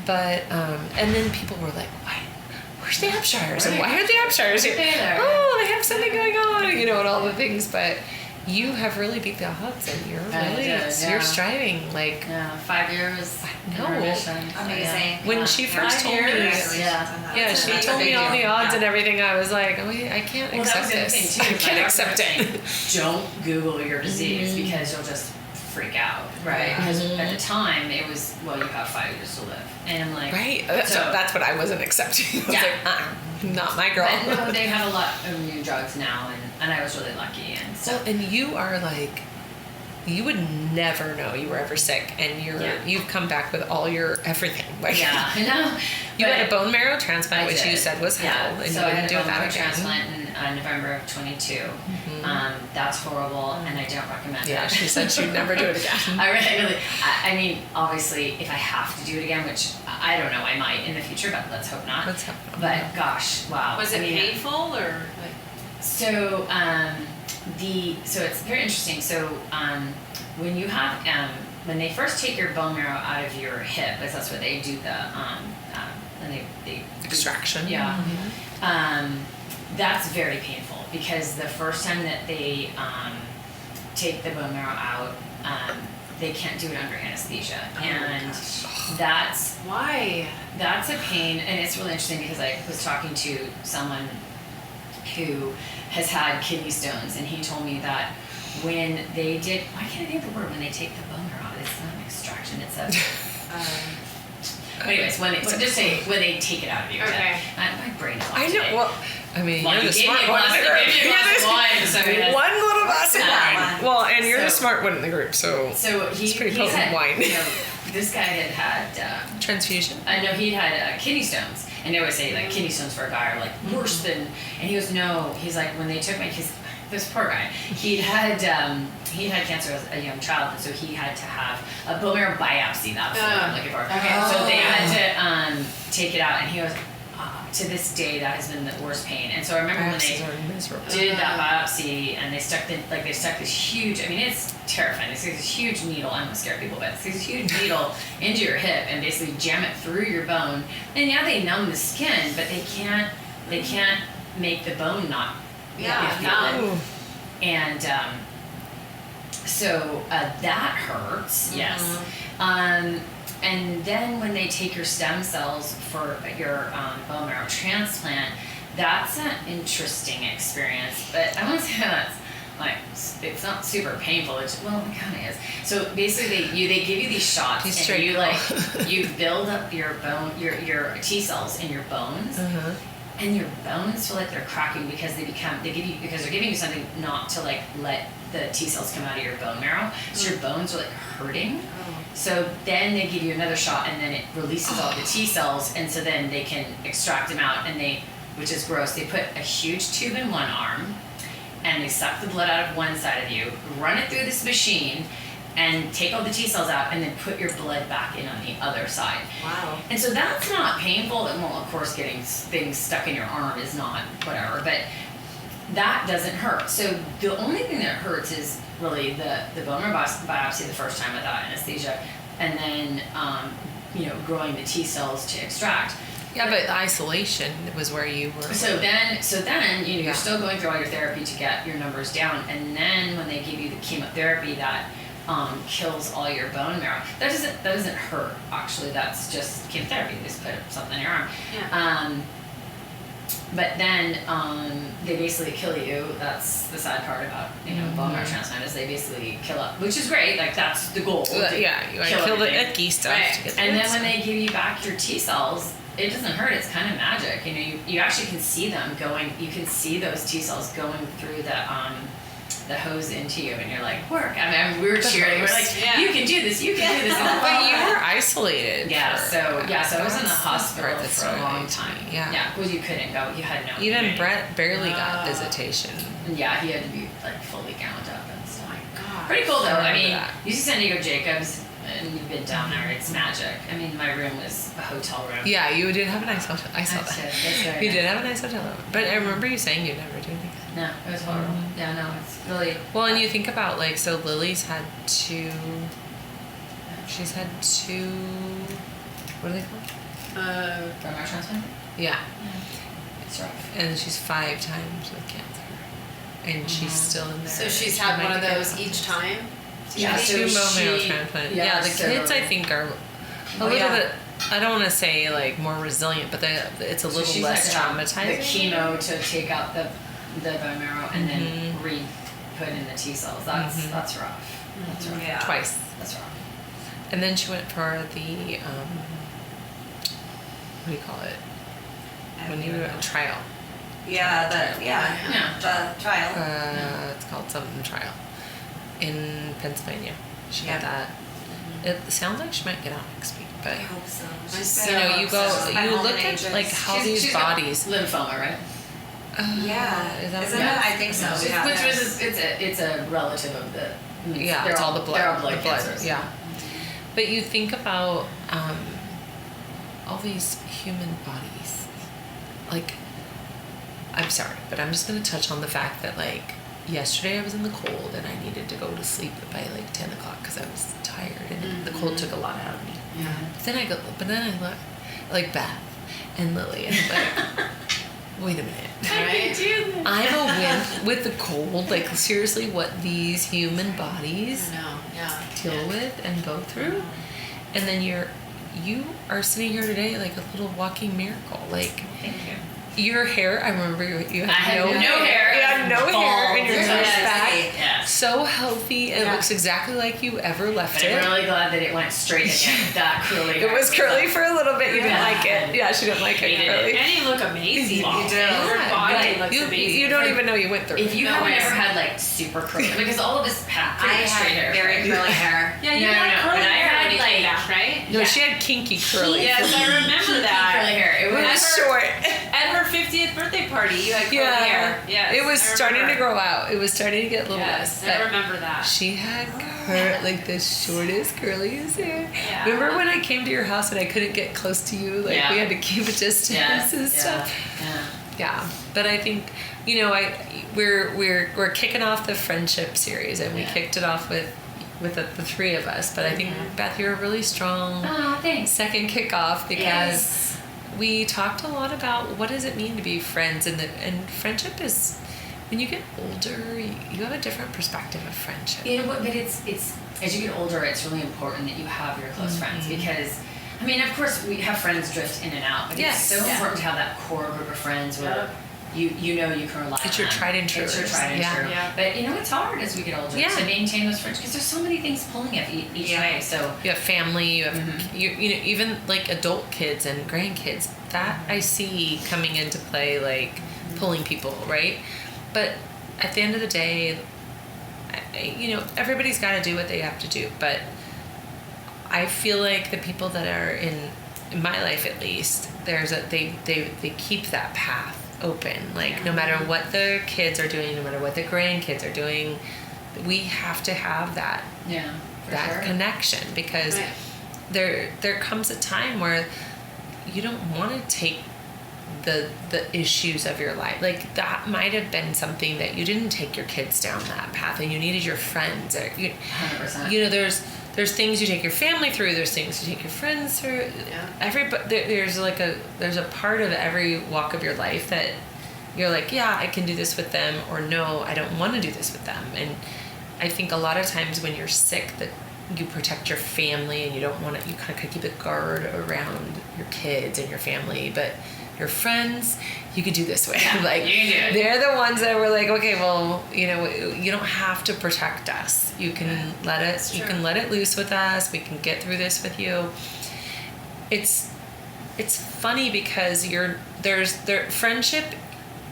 but and then people were like, why? Where's the Hampshires? And why are the Hampshires here? Why are they there? Oh, they have something going on, you know, and all the things. But you have really beat the odds, and you're I really did, you're yeah. striving. Like Yeah, 5 years. know. in remission, so, Amazing. when Yeah. she first 5 told me, years. Yeah. yeah, she That's a told me big all deal. the odds Yeah. and everything. I was like, oh, I can't Well, that accept was the other thing this. too. I is can't my accept doctor it. was saying, don't Google your disease because you'll just freak out. Right. Because at the time it was, well, you have 5 years to live, and I'm like, Right. So, That's what I wasn't accepting. I was Yeah. like, not my girl. But no, they have a lot of new drugs now, and I was really lucky, and so. So, and you are like, you would never know you were ever sick, and you've come back with all your everything. Like, Yeah, I know. you But had a bone marrow transplant, I which you did. said was hell, Yeah, and so you I wouldn't had do a it bone that marrow again. transplant in November of 22. That's horrible, and I don't recommend Yeah, it. she said she'd never do it again. I mean, obviously, if I have to do it again, which I don't know, I might in the future, but let's hope not. Let's hope not. But gosh, wow. Was it I mean, painful or like? So so it's very interesting. So when you have when they first take your bone marrow out of your hip, because that's what they do and they Extraction. yeah. That's very painful because the first time that they take the bone marrow out, they can't do it under anesthesia, and that's Why? a pain. And it's really interesting because I was talking to someone who has had kidney stones, and he told me that when they did, why can't I think of the word when they take the bone marrow out? It's not an extraction. It's a anyways, when they take it out of you. Okay. My brain is off I today. know. Well, I mean, Well, you're you the gave smart me a one in glass- the group. you gave me a glass of wine, so I mean, that's- one little glass of Yeah. wine. Well, and you're the So- smart one in the group, so So it's pretty he's potent had, wine. You know, this guy had Transfusion. I know he'd had kidney stones, and they always say like kidney stones for a guy are like worse than. And he goes, no. He's like, when they took this poor guy, he'd had cancer as a young child, and so he had to have a bone marrow biopsy. That's what I'm looking for. Okay. So they had to take it out, and he goes, to this day that has been the worst pain. And so I remember when Biopsies they are miserable. did that biopsy and they stuck this huge, I mean, it's terrifying. They stick this huge needle, I'm gonna scare people, but it's this huge needle into your hip and basically jam it through your bone. And yeah, they numb the skin, but they can't make the bone not feel it. Ooh. And so that hurts, yes. And then when they take your stem cells for your bone marrow transplant, that's an interesting experience. But I won't say that's like it's not super painful. It kind of is. So basically, they give you these shots, He's and straight you girl. you build up your bone, your T cells in your bones. And your bones feel like they're cracking because they're giving you something not to like let the T cells come out of your bone marrow. So your bones are like hurting. So then they give you another shot, and then it releases all the T cells, and so then they can extract them out, and which is gross. They put a huge tube in one arm, and they suck the blood out of one side of you, run it through this machine, and take all the T cells out, and then put your blood back in on the other side. Wow. And so that's not painful. And well, of course, getting things stuck in your arm is not whatever, but that doesn't hurt. So the only thing that hurts is really the bone marrow biopsy the first time without anesthesia, and then growing the T cells to extract. Yeah, but isolation was where you were. So then Yeah. you're still going through all your therapy to get your numbers down, and then when they give you the chemotherapy that kills all your bone marrow, that doesn't hurt actually. That's just chemotherapy. They just put something in your arm. Yeah. But then they basically kill you. That's the sad part about bone marrow transplant is they basically kill up, which is great. Like that's the goal. Yeah, you want to kill the everything. icky stuff. Right. To get the And good then when stuff. they give you back your T cells, it doesn't hurt. It's kind of magic. You know, you actually can see them going. You can see those T cells going through the hose into you, and you're like, work. I mean, we were cheering. We're like, you can do this. You can do this. But you were isolated. Yeah. So I was in the hospital That's for a long right. time. Yeah. Yeah. Because you couldn't go. You had no. Even immunity. Brett barely got visitation. Yeah, he had to be like fully gowned up and stuff. God. Pretty cool though. I mean, that. you see San Diego Jacobs, and you've been down there. It's magic. I mean, my room was a hotel room. Yeah, you did have a nice hotel. I saw That's that. it. That's very You nice. did have a nice hotel room. But I remember you saying you'd never do it again. No, it was horrible. Yeah, no, it's really. Well, and you think about, like, so Lily's had two. She's had two. What are they called? Bone marrow transplant. Yeah. It's rough. And she's 5 times with cancer. And she's still in there. So she's She had might one of get those hospital. each time? Yeah, She's so 2 bone marrow she- transplant. yeah, Yeah, the so- kids I think are a little bit. I don't want to say like more resilient, but it's a So little she's less had to have traumatizing. The chemo to take out the bone marrow and then re-put in the T cells. That's rough. That's rough. Yeah. Twice. That's rough. And then she went for the what do you call it? When you do a trial. Yeah, the trial. It's called something trial in Pennsylvania. She Yeah. had that. It sounds like she might get out next week, but I hope so. So- you know, you go, obsessed by you home look at ages. like how She's these got bodies. lymphoma, right? Yeah, is that isn't what- it? I think so. Which Yeah. was it's a relative of the. Yeah, they're it's all the blood. They're all blood the blood. cancers. Yeah. But you think about all these human bodies. Like, I'm sorry, but I'm just going to touch on the fact that, like, yesterday I was in the cold and I needed to go to sleep by like 10 o'clock because I was tired and the cold took a lot out of me. Yeah. But then I look like Beth and Lily and I'm like, wait a minute. Right? I'm a wimp with the cold. Like, seriously, what these human bodies No, yeah. deal with and go through. And then you are sitting here today like a little walking miracle. Like, Thank you. your hair, I remember you I had had no hair. You had no hair and your Bald. hair's Yes. back. Yes. So healthy. It Yeah. looks exactly like you ever left But I'm it. really glad that it went straight again. That curly. It was curly for a little bit. You didn't Yeah. like it. Yeah, she didn't like it Hated it. curly. And you look amazing. You do. Your body Right. looks You, amazing. you don't even know you went through If it. you No, haven't it's- ever had like super curly, because all of us had I pretty straight hair. had very curly hair. Yeah, you No, had no, curly but I hair had, when you came like- back, right? No, Yeah. she had kinky curly. Yes, I remember that. Curly hair. It It was was short. At her 50th birthday party, you had curly Yeah. hair. Yes, It was I starting to remember. grow out. It was starting to get a little Yes, less. I But remember that. she had like the shortest, curliest hair. Yeah. Remember when I came to your house and I couldn't get close to you? Like, Yeah. we had to keep a distance and stuff. Yeah. Yeah, but I think, you know, we're kicking off the friendship series, and we Yeah. kicked it off with the 3 of us. But I think, Beth, you're a really strong Oh, thanks. second kickoff because Yes. we talked a lot about what does it mean to be friends, and friendship is, when you get older, you have a different perspective of friendship. You know what? But it's as you get older, it's really important that you have your close friends because. I mean, of course, we have friends drift in and out, but Yes. it's so Yeah. important to have that core group of friends where you know you can rely on. It's your them. tried and true. It's your tried and Yeah. true. Yeah. But you know, it's hard as we get older Yeah. to maintain those friends because there's so many things pulling at each Yeah. way. So You have family, you have you know, even like adult kids and grandkids. That I see coming into play, like pulling people, right? But at the end of the day, you know, everybody's got to do what they have to do. But I feel like the people that are in my life, at least, they keep that path open. Like, no matter what the kids are doing, no matter what the grandkids are doing, we have to have that yeah, for that sure. connection, because Right. there comes a time where you don't want to take the issues of your life. Like, that might have been something that you didn't take your kids down that path, and you needed your friends, or 100%. you know, there's things you take your family through, there's things you take your friends through. There's a part of every walk of your life that you're like, yeah, I can do this with them, or no, I don't want to do this with them. And I think a lot of times when you're sick, that you protect your family and you don't want to, you kind of keep a guard around your kids and your family, but your friends, you could do this way. Yeah, like, you can do it. they're the ones that were like, okay, well, you know, you don't have to protect us. You can let it, you can let it loose with us. We can get through this with you. It's it's funny because there's friendship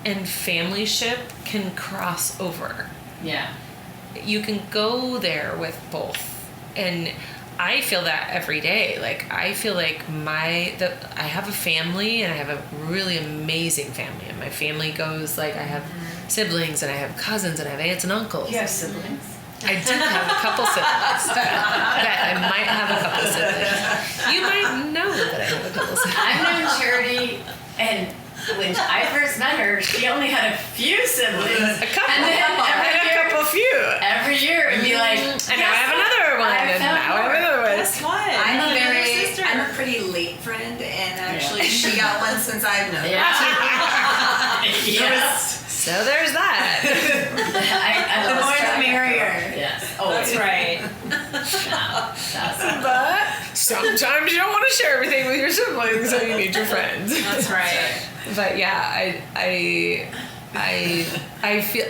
and familyship can cross over. Yeah. You can go there with both, and I feel that every day. Like I feel like I have a family, and I have a really amazing family, and my family goes like I have siblings, and I have cousins, and I have aunts and uncles. You have siblings? I do have a couple siblings. Beth, I might have a couple siblings. You might know that I have a couple siblings. I've known Charity, and when I first met her, she only had a few siblings. A couple. And then every year it'd be like, and now I have another one, and now I have another one. Guess what? I'm a pretty late friend, and actually she got one since I've known her. Yes. So there's that. I The love more the Australia. merrier. Yes. That's right. But sometimes you don't want to share everything with your siblings, so you need your friends. That's right. But yeah, I feel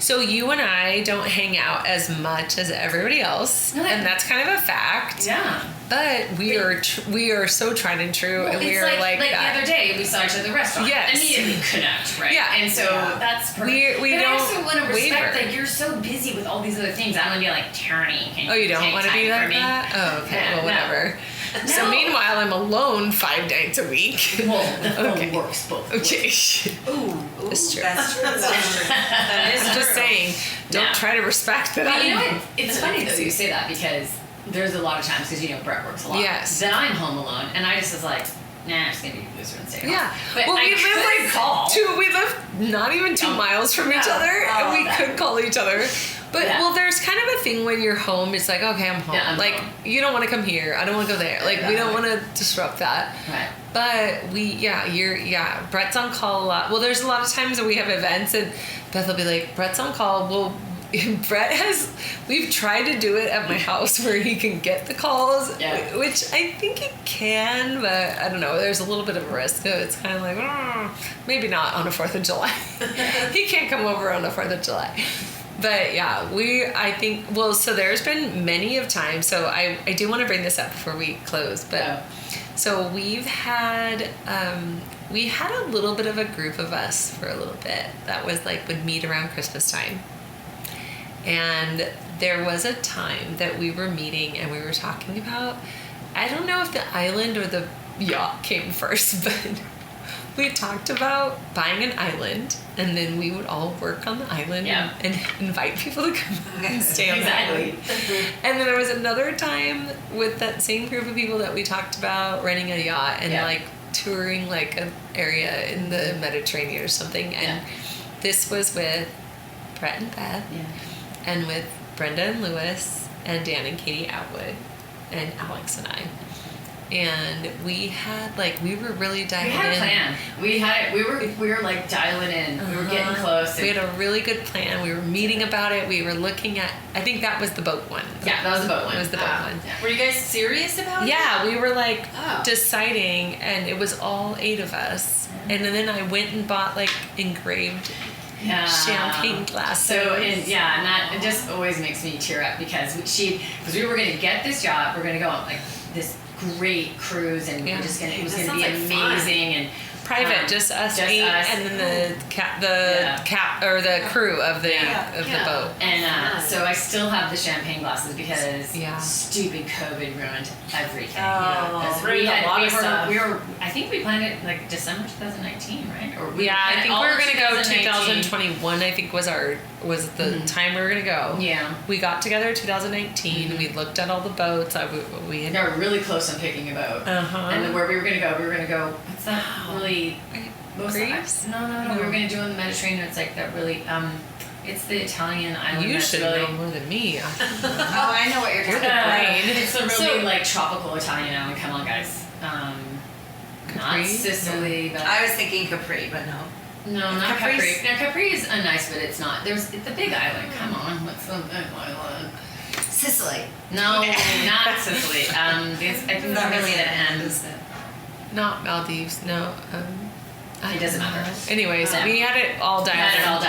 so you and I don't hang out as much as everybody else, No, and that's kind of a fact. Yeah. But we are so tried and true, and we It's are like the that. other day we saw each other at the restaurant. Yes. Immediately connect, right? Yeah. And so that's perfect. We but don't I also want to respect waver. like you're so busy with all these other things. I want to be like, Tony, can Oh, you don't take want to time be for like me? that? Oh, okay. Yeah, Well, no. whatever. So No. meanwhile, I'm alone 5 nights a week. Well, the phone Okay. works both ways. Okay. Ooh, That's true. That's true. That is I'm just true. saying, don't No. try to respect that. But you know I'm- what? It's funny though you say that because there's a lot of times because Brett works a lot. Yes. Then I'm home alone and I just was like, nah, I'm just gonna be a loser and stay home. Yeah. But Well, I we could live like call. we live not even 2 Oh. miles from each Yeah. other, Oh, and we that- could call each other. But Yeah. well, there's kind of a thing when you're home. It's like, okay, I'm home. Yeah, I'm like home. you don't want to come here. I don't want to go there. Like we don't want to disrupt that. Right. But Brett's on call a lot. Well, there's a lot of times that we have events, and Beth will be like, Brett's on call. Well, we've tried to do it at my house where he can get the calls, Yeah. which I think he can, but I don't know. There's a little bit of a risk. So it's kind of like, maybe not on a 4th of July. He can't come over on a 4th of July. But yeah, so there's been many of times. So I do want to bring this up before we close, but Yeah. so we had a little bit of a group of us for a little bit that was like would meet around Christmas time. And there was a time that we were meeting and we were talking about, I don't know if the island or the yacht came first, but we talked about buying an island and then we would all work on the island Yeah. and invite people to come and stay on the Exactly. island. And then there was another time with that same group of people that we talked about renting a yacht and Yeah. like touring like an area in the Mediterranean or something. And Yeah. this was with Brett and Beth Yeah. and with Brenda and Lewis and Dan and Katie Atwood and Alex and I. And we had we were really We diving had a in. plan. We were like dialing in. We were getting close. We had a really good plan. We were meeting about it. We were looking at, I think that was the boat one. Yeah, that was the boat one. It was the boat one. Yeah. Were you guys serious about it? Yeah, we were like Oh. deciding, and it was all 8 of us. And then I went and bought engraved Yeah. champagne glasses. So and that it just always makes me tear up because we were gonna get this job. We're gonna go on this great cruise and Yeah. it was That gonna be sounds like amazing and private, just us just 8, us. and then the crew of the Yeah. boat. And Yeah. so I still have the champagne glasses because Yeah. stupid COVID ruined everything. Oh, Because ruined a lot of stuff. we were I think we planned it December 2019, right? Or we Yeah, I planned it think all we were of gonna go 2019. 2021. I think was the time we were gonna go. Yeah. We got together 2019. Mhm. We looked at all the boats. We had They were really close on picking a boat. Uh-huh. And then where we were gonna go, what's that really what was that? Greece? No. No. We were gonna do it in the Mediterranean. It's like that really it's the Italian island You that's should really know more than me. Oh, I know what you're You're talking the about. brain. It's a really tropical Italian island. Come on, guys. Not Capri? Sicily, but I was thinking Capri, but no. no, not Capri. Capri's- No, Capri is nice, but it's not. It's the big island. Come on, what's the big island? Sicily. No, not Sicily. I think it's Not really really the an end. is it? Not Maldives. No. It doesn't matter. Anyways, Yeah. we had it all dialed Had it all in.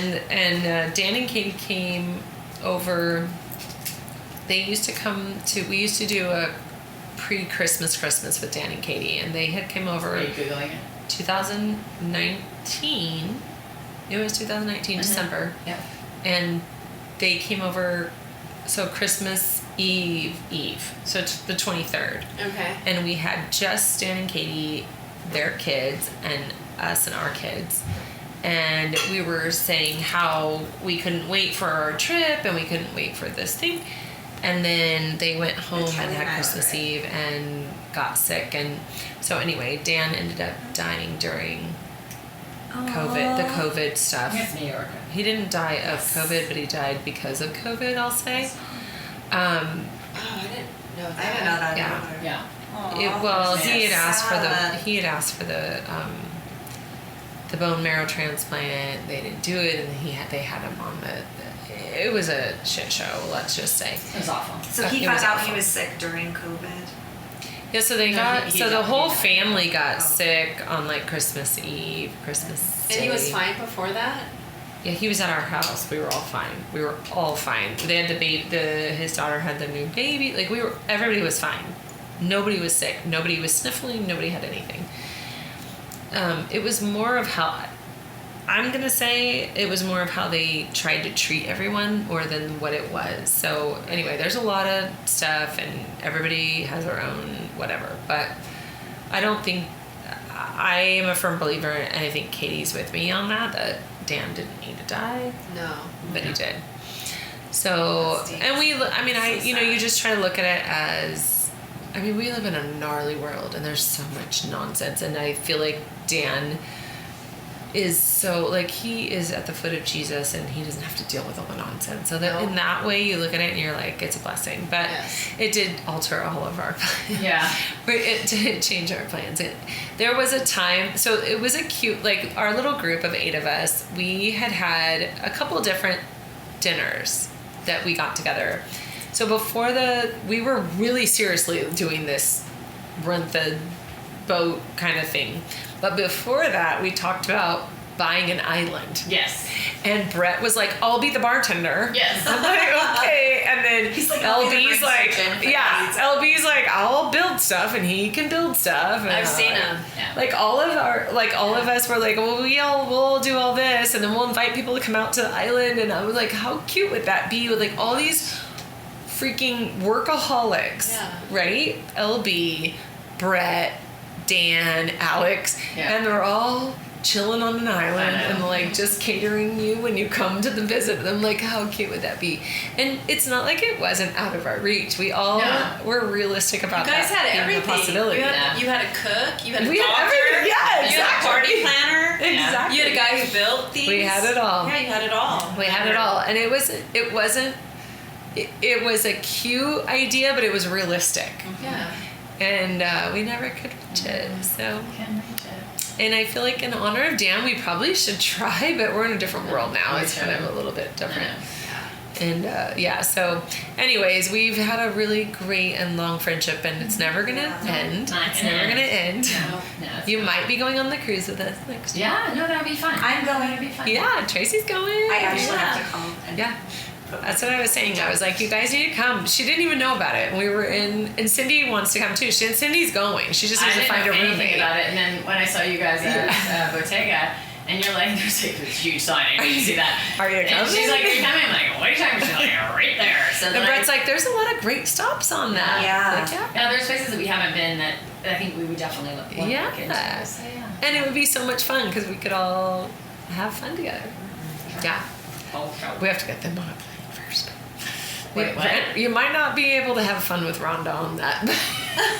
dialed in. And Dan and Katie came over. They used to come to. We used to do pre-Christmas with Dan and Katie, and they had come over. Are you Googling it? 2019. It was 2019 December. Yeah. And they came over, so Christmas Eve, so it's the 23rd. Okay. And we had just Dan and Katie, their kids, and us and our kids. And we were saying how we couldn't wait for our trip and we couldn't wait for this thing. And then they went home and had Christmas Eve and got sick. And so anyway, Dan ended up dying during COVID, the COVID stuff. Yes, New York. He didn't die of COVID, but he died because of COVID, I'll say. Oh, I didn't know that. I didn't know that Yeah. either. Yeah. Aw, He had asked for sad. the bone marrow transplant. They didn't do it, and they had him on it was a shit show, let's just say. It was awful. So he It found was out awful. he was sick during COVID. Yeah, so they No, got he so the died. whole He died. family got Oh. sick on like Christmas Eve, Christmas And he was Day. fine before that? Yeah, he was at our house. We were all fine. We were all fine. They had the baby. His daughter had the new baby. Like everybody was fine. Nobody was sick. Nobody was sniffling. Nobody had anything. It was more of how, I'm gonna say it was more of how they tried to treat everyone more than what it was. So anyway, there's a lot of stuff, and everybody has their own whatever. But I don't think, I am a firm believer, and I think Katie's with me on that Dan didn't need to die, No. but he did. So, That stinks. and you sad. just try to look at it as, we live in a gnarly world, and there's so much nonsense, and I feel like Dan is so, like, he is at the foot of Jesus, and he doesn't have to deal with all the nonsense. So that No. in that way, you look at it and you're like, it's a blessing. But Yes. it did alter all of our plans. Yeah. But it did change our plans. There was a time, so it was a cute, like, our little group of 8 of us, we had a couple different dinners that we got together. So before we were really seriously doing this rent the boat kind of thing. But before that, we talked about buying an island. Yes. And Brett was like, I'll be the bartender. Yes. I'm like, okay. And then He's like, I'll be the LB's ring like, surgeon. yeah, LB's like, I'll build stuff and he can build stuff. And I've seen him. Yeah. Like all of us were like, well, we'll do all this, and then we'll invite people to come out to the island. And I was like, how cute would that be with like all these freaking workaholics, Yeah. right? LB, Brett, Dan, Alex, Yeah. and they're all chilling on an island I know. and like just catering you when you come to the visit. I'm like, how cute would that be? And it's not like it wasn't out of our reach. We all No. were realistic about You guys that had being everything. a possibility. You had a cook. You had a We had doctor. everything. Yeah, You had a party exactly. planner. Exactly. You had a guy who built things. We had it all. Yeah, you had it all. We had it all, and it was a cute idea, but it was realistic, Yeah. and we never could reach it. So, Can reach it. and I feel like in honor of Dan, we probably should try, but we're in a different world now. We It's kind should. of a little bit different. I know. And yeah, so anyways, we've had a really great and long friendship, and it's never gonna end. Not It's gonna never end. gonna end. No, it's You not. might be going on the cruise with us next year. Yeah, no, that'd be fun. I'm going. That'd be fun. Yeah, Tracy's going. I actually Yeah. have to call. And Yeah. put my- That's what I was saying. I was like, you guys need to come. She didn't even know about it. We were and Cindy wants to come too. Cindy's going. She just I needs to didn't find know a anything roommate. about it, and then when I saw you guys at Bottega, and you're like, there's like this huge sign. I need to see that. Are you And coming? she's like, you're coming. I'm like, what are you talking about? She's like, right there. So And then Brett's like, there's a lot of great stops on that. Yeah. Like, yeah. yeah, there's places that we haven't been that I think we would definitely want to look Yeah. into. So, yeah. And it would be so much fun because we could all have fun together. Yeah. Oh, sure. We have to get them on a plane first. Wait, what? You might not be able to have fun with Rhonda on that.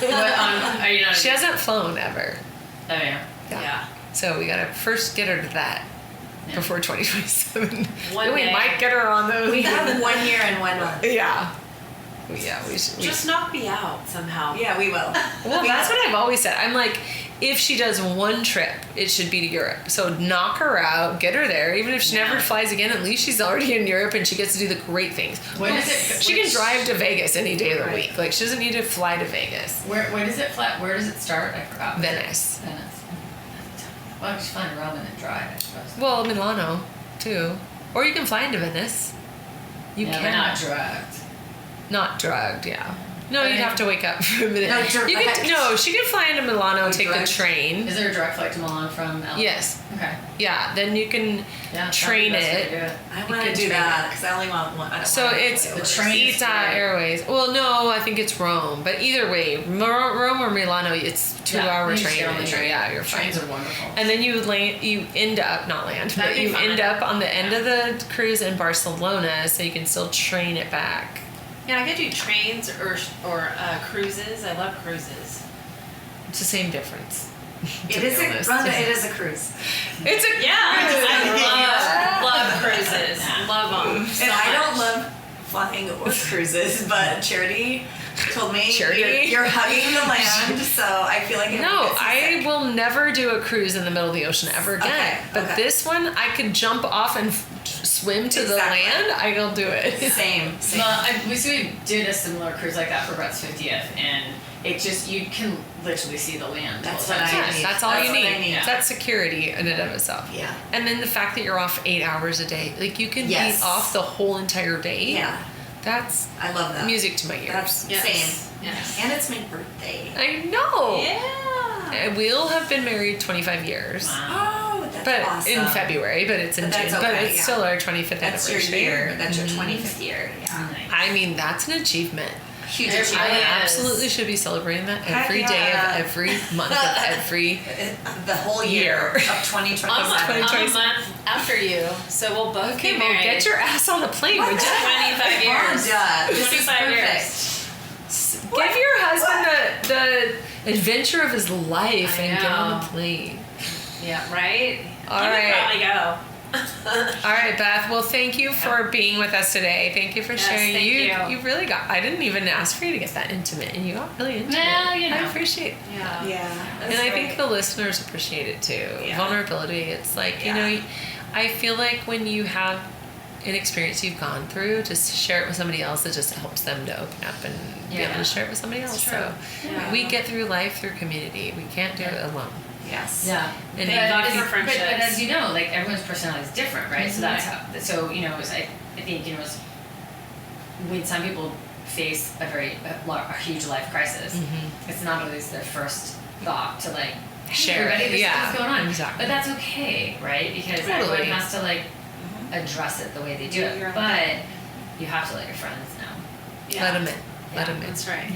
What, are you not? She hasn't flown ever. Oh yeah. Yeah. So we gotta first get her to that Yeah. before 2027. One we day. might get her on those. We have 1 year and 1 month. Yeah. Yeah, we should. Just knock me out somehow. Yeah, we will. Well, that's what I've always said. I'm like, if she does one trip, it should be to Europe. So knock her out, get her there. Even if she never flies again, at least she's already in Europe and she gets to do the great things. When is it? She can drive to Vegas any day of the Right. week. Like, she doesn't need to fly to Vegas. Where does it flat? Where does it start? I forgot. Venice. Venice. Well, just fly to Rome and then drive, I suppose. Well, Milano, too. Or you can fly into Venice. You yeah, can. but not drugged. Not drugged, yeah. No, you'd have to wake up for a minute. No, You direct. could, no, she could fly into Milano, take direct. the train. Is there a direct flight to Milan from LA? Yes. Okay. Yeah, then you can Yeah. train that'd be the best way to it. do it. I You want can to do train that because I only want one. I don't So want it's the train is Ita great. Airways. Well, no, I think it's Rome. But either way, Rome or Milano, it's 2-hour you just train. get on the and train. Yeah, you're fine. Trains are wonderful. And then you land. You end up not land, That'd but be you fun. end up on the end of the cruise in Barcelona, so you can still train it back. Yeah, I could do trains or cruises. I love cruises. It's the same difference. It is it is a cruise. It's a Yeah, I Yeah. love cruises. Yeah. Love them. And I don't love flying or cruises, but Charity told me Charity? you're hugging the land, so I feel like No, I will never do a cruise in the middle of the ocean ever again. Okay, But okay. this one, I could jump off and swim to the Exactly. land. I'll do it. Same. Well, we did a similar cruise like that for Brett's 50th, and it just, you can literally see the land. That's all the what time. I Yes, need. that's all That's you what I need. need. Yeah. That's security in and of itself. Yeah. And then the fact that you're off 8 hours a day, like you can Yes. be off the whole entire day. Yeah. That's I love that. music to my ears. That's Yes. same. Yes. And it's my birthday. I know. Yeah. And we'll have been married 25 years. Wow. Oh, that's But awesome. in February, but it's in But that's June. But okay, it's yeah. still our 25th That's your anniversary. year. That's your Mhm. 25th year. Yeah. Nice. I mean, that's an achievement. Huge It I achievement. really is. absolutely should be celebrating that Heck every day yeah. of every month of every. The whole year Year. of 2027. I'm a month after you, so we'll both Okay, be well, married. get your ass on a plane, would you? 25 years. Yeah, this is 25 perfect. years. Give your husband the adventure of his life I and get on know. the plane. Yeah, right? All You would right. probably go. All right, Beth. Well, thank you for being with us today. Thank you for Yes, sharing. thank you. You really got. I didn't even ask for you to get that intimate, and you got really intimate. Well, you know. I appreciate. Yeah. Yeah. And I think the listeners appreciate it too. Yeah. Vulnerability. It's like, Yeah. you know, I feel like when you have an experience you've gone through, just share it with somebody else. It just helps them to open up and be able Yeah. to share it with somebody else. true. So Yeah. we get through life through community. We can't do it alone. Yes. Yeah. And Thank God if for you- friendships. But as you know, like everyone's personality is different, right? So that's Mhm. how. So you know, I think you know, when some people face a huge life crisis, it's not always their first thought to like Share it. everybody, this is Yeah, what's going on. exactly. But that's okay, right? Because Totally. everyone has to like address it the way they do Do it. your own But thing. you have to let your friends know. Yeah. Let them in. Let Yeah, them in. That's right.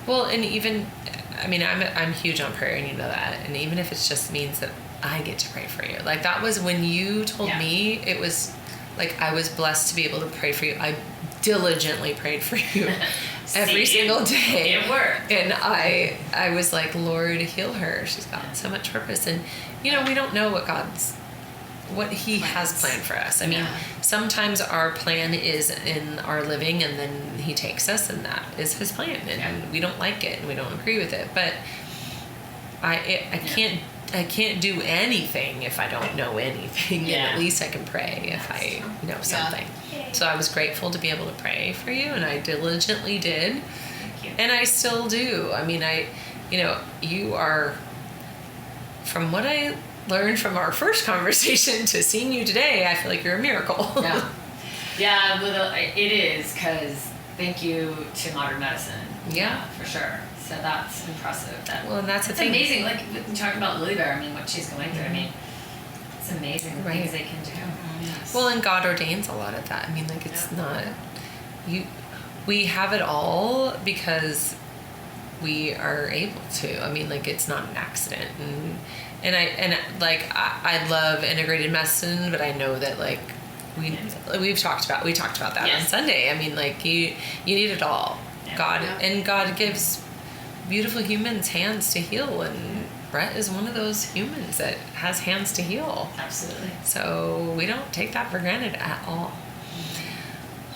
Well, and even, I mean, I'm huge on prayer, and you know that. And even if it just means that I get to pray for you, like that was when you told Yeah. me, it was like I was blessed to be able to pray for you. I diligently prayed for you every See, single day. It worked. And I was like, Lord, heal her. She's got so much purpose, and you know, we don't know what He has planned for us. I mean, Yeah. sometimes our plan is in our living, and then He takes us, and that is His plan, and Yeah. we don't like it, and we don't agree with it. But I can't do anything if I don't know anything, and Yeah. at least I can pray if I know something. So I was grateful to be able to pray for you, and I diligently did. Thank you. And I still do. I mean, you are, from what I learned from our first conversation to seeing you today, I feel like you're a miracle. Yeah. Yeah, well, it is, because thank you to modern medicine. Yeah. For sure. So that's impressive. Well, and that's the It's thing. amazing. Like, we talk about Lily Bear, I mean, what she's going through. I mean, it's amazing the Right. things they can do. Well, and God ordains a lot of that. I mean, like, it's not, we have it all because we are able to. I mean, like, it's not an accident. And I love integrated medicine, but I know that, like, we talked about that on Yes. Sunday. I mean, like, you need it all. Yeah. God gives beautiful humans hands to heal, and Brett is one of those humans that has hands to heal. Absolutely. So we don't take that for granted at all.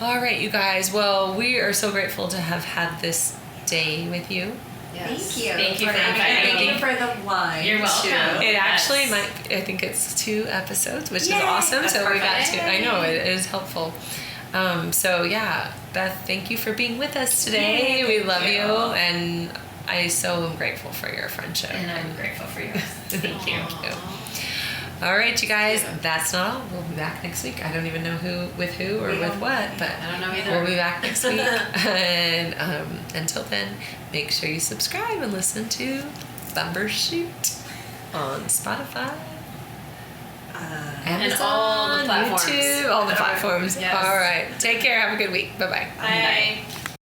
All right, you guys. Well, we are so grateful to have had this day with you. Yes. Thank you. Thank you for having me. inviting me. Thank you for the wine. You're welcome. too. It Yes. actually I think it's 2 episodes, which is Yay, awesome. that's So we got perfect. to, I know it is helpful. So yeah, Beth, thank you for being with us today. Yay, We thank love you. you, and I so am grateful for your friendship. And I'm grateful for yours. Thank you. All right, you guys, that's not all. We'll be back next week. I don't even know who or with what, but I don't know either. we'll be back next week. And until then, make sure you subscribe and listen to Bumbershoot on Spotify, And all the platforms. YouTube, all the platforms. Yes. All right, take care. Have a good week. Bye-bye. Bye.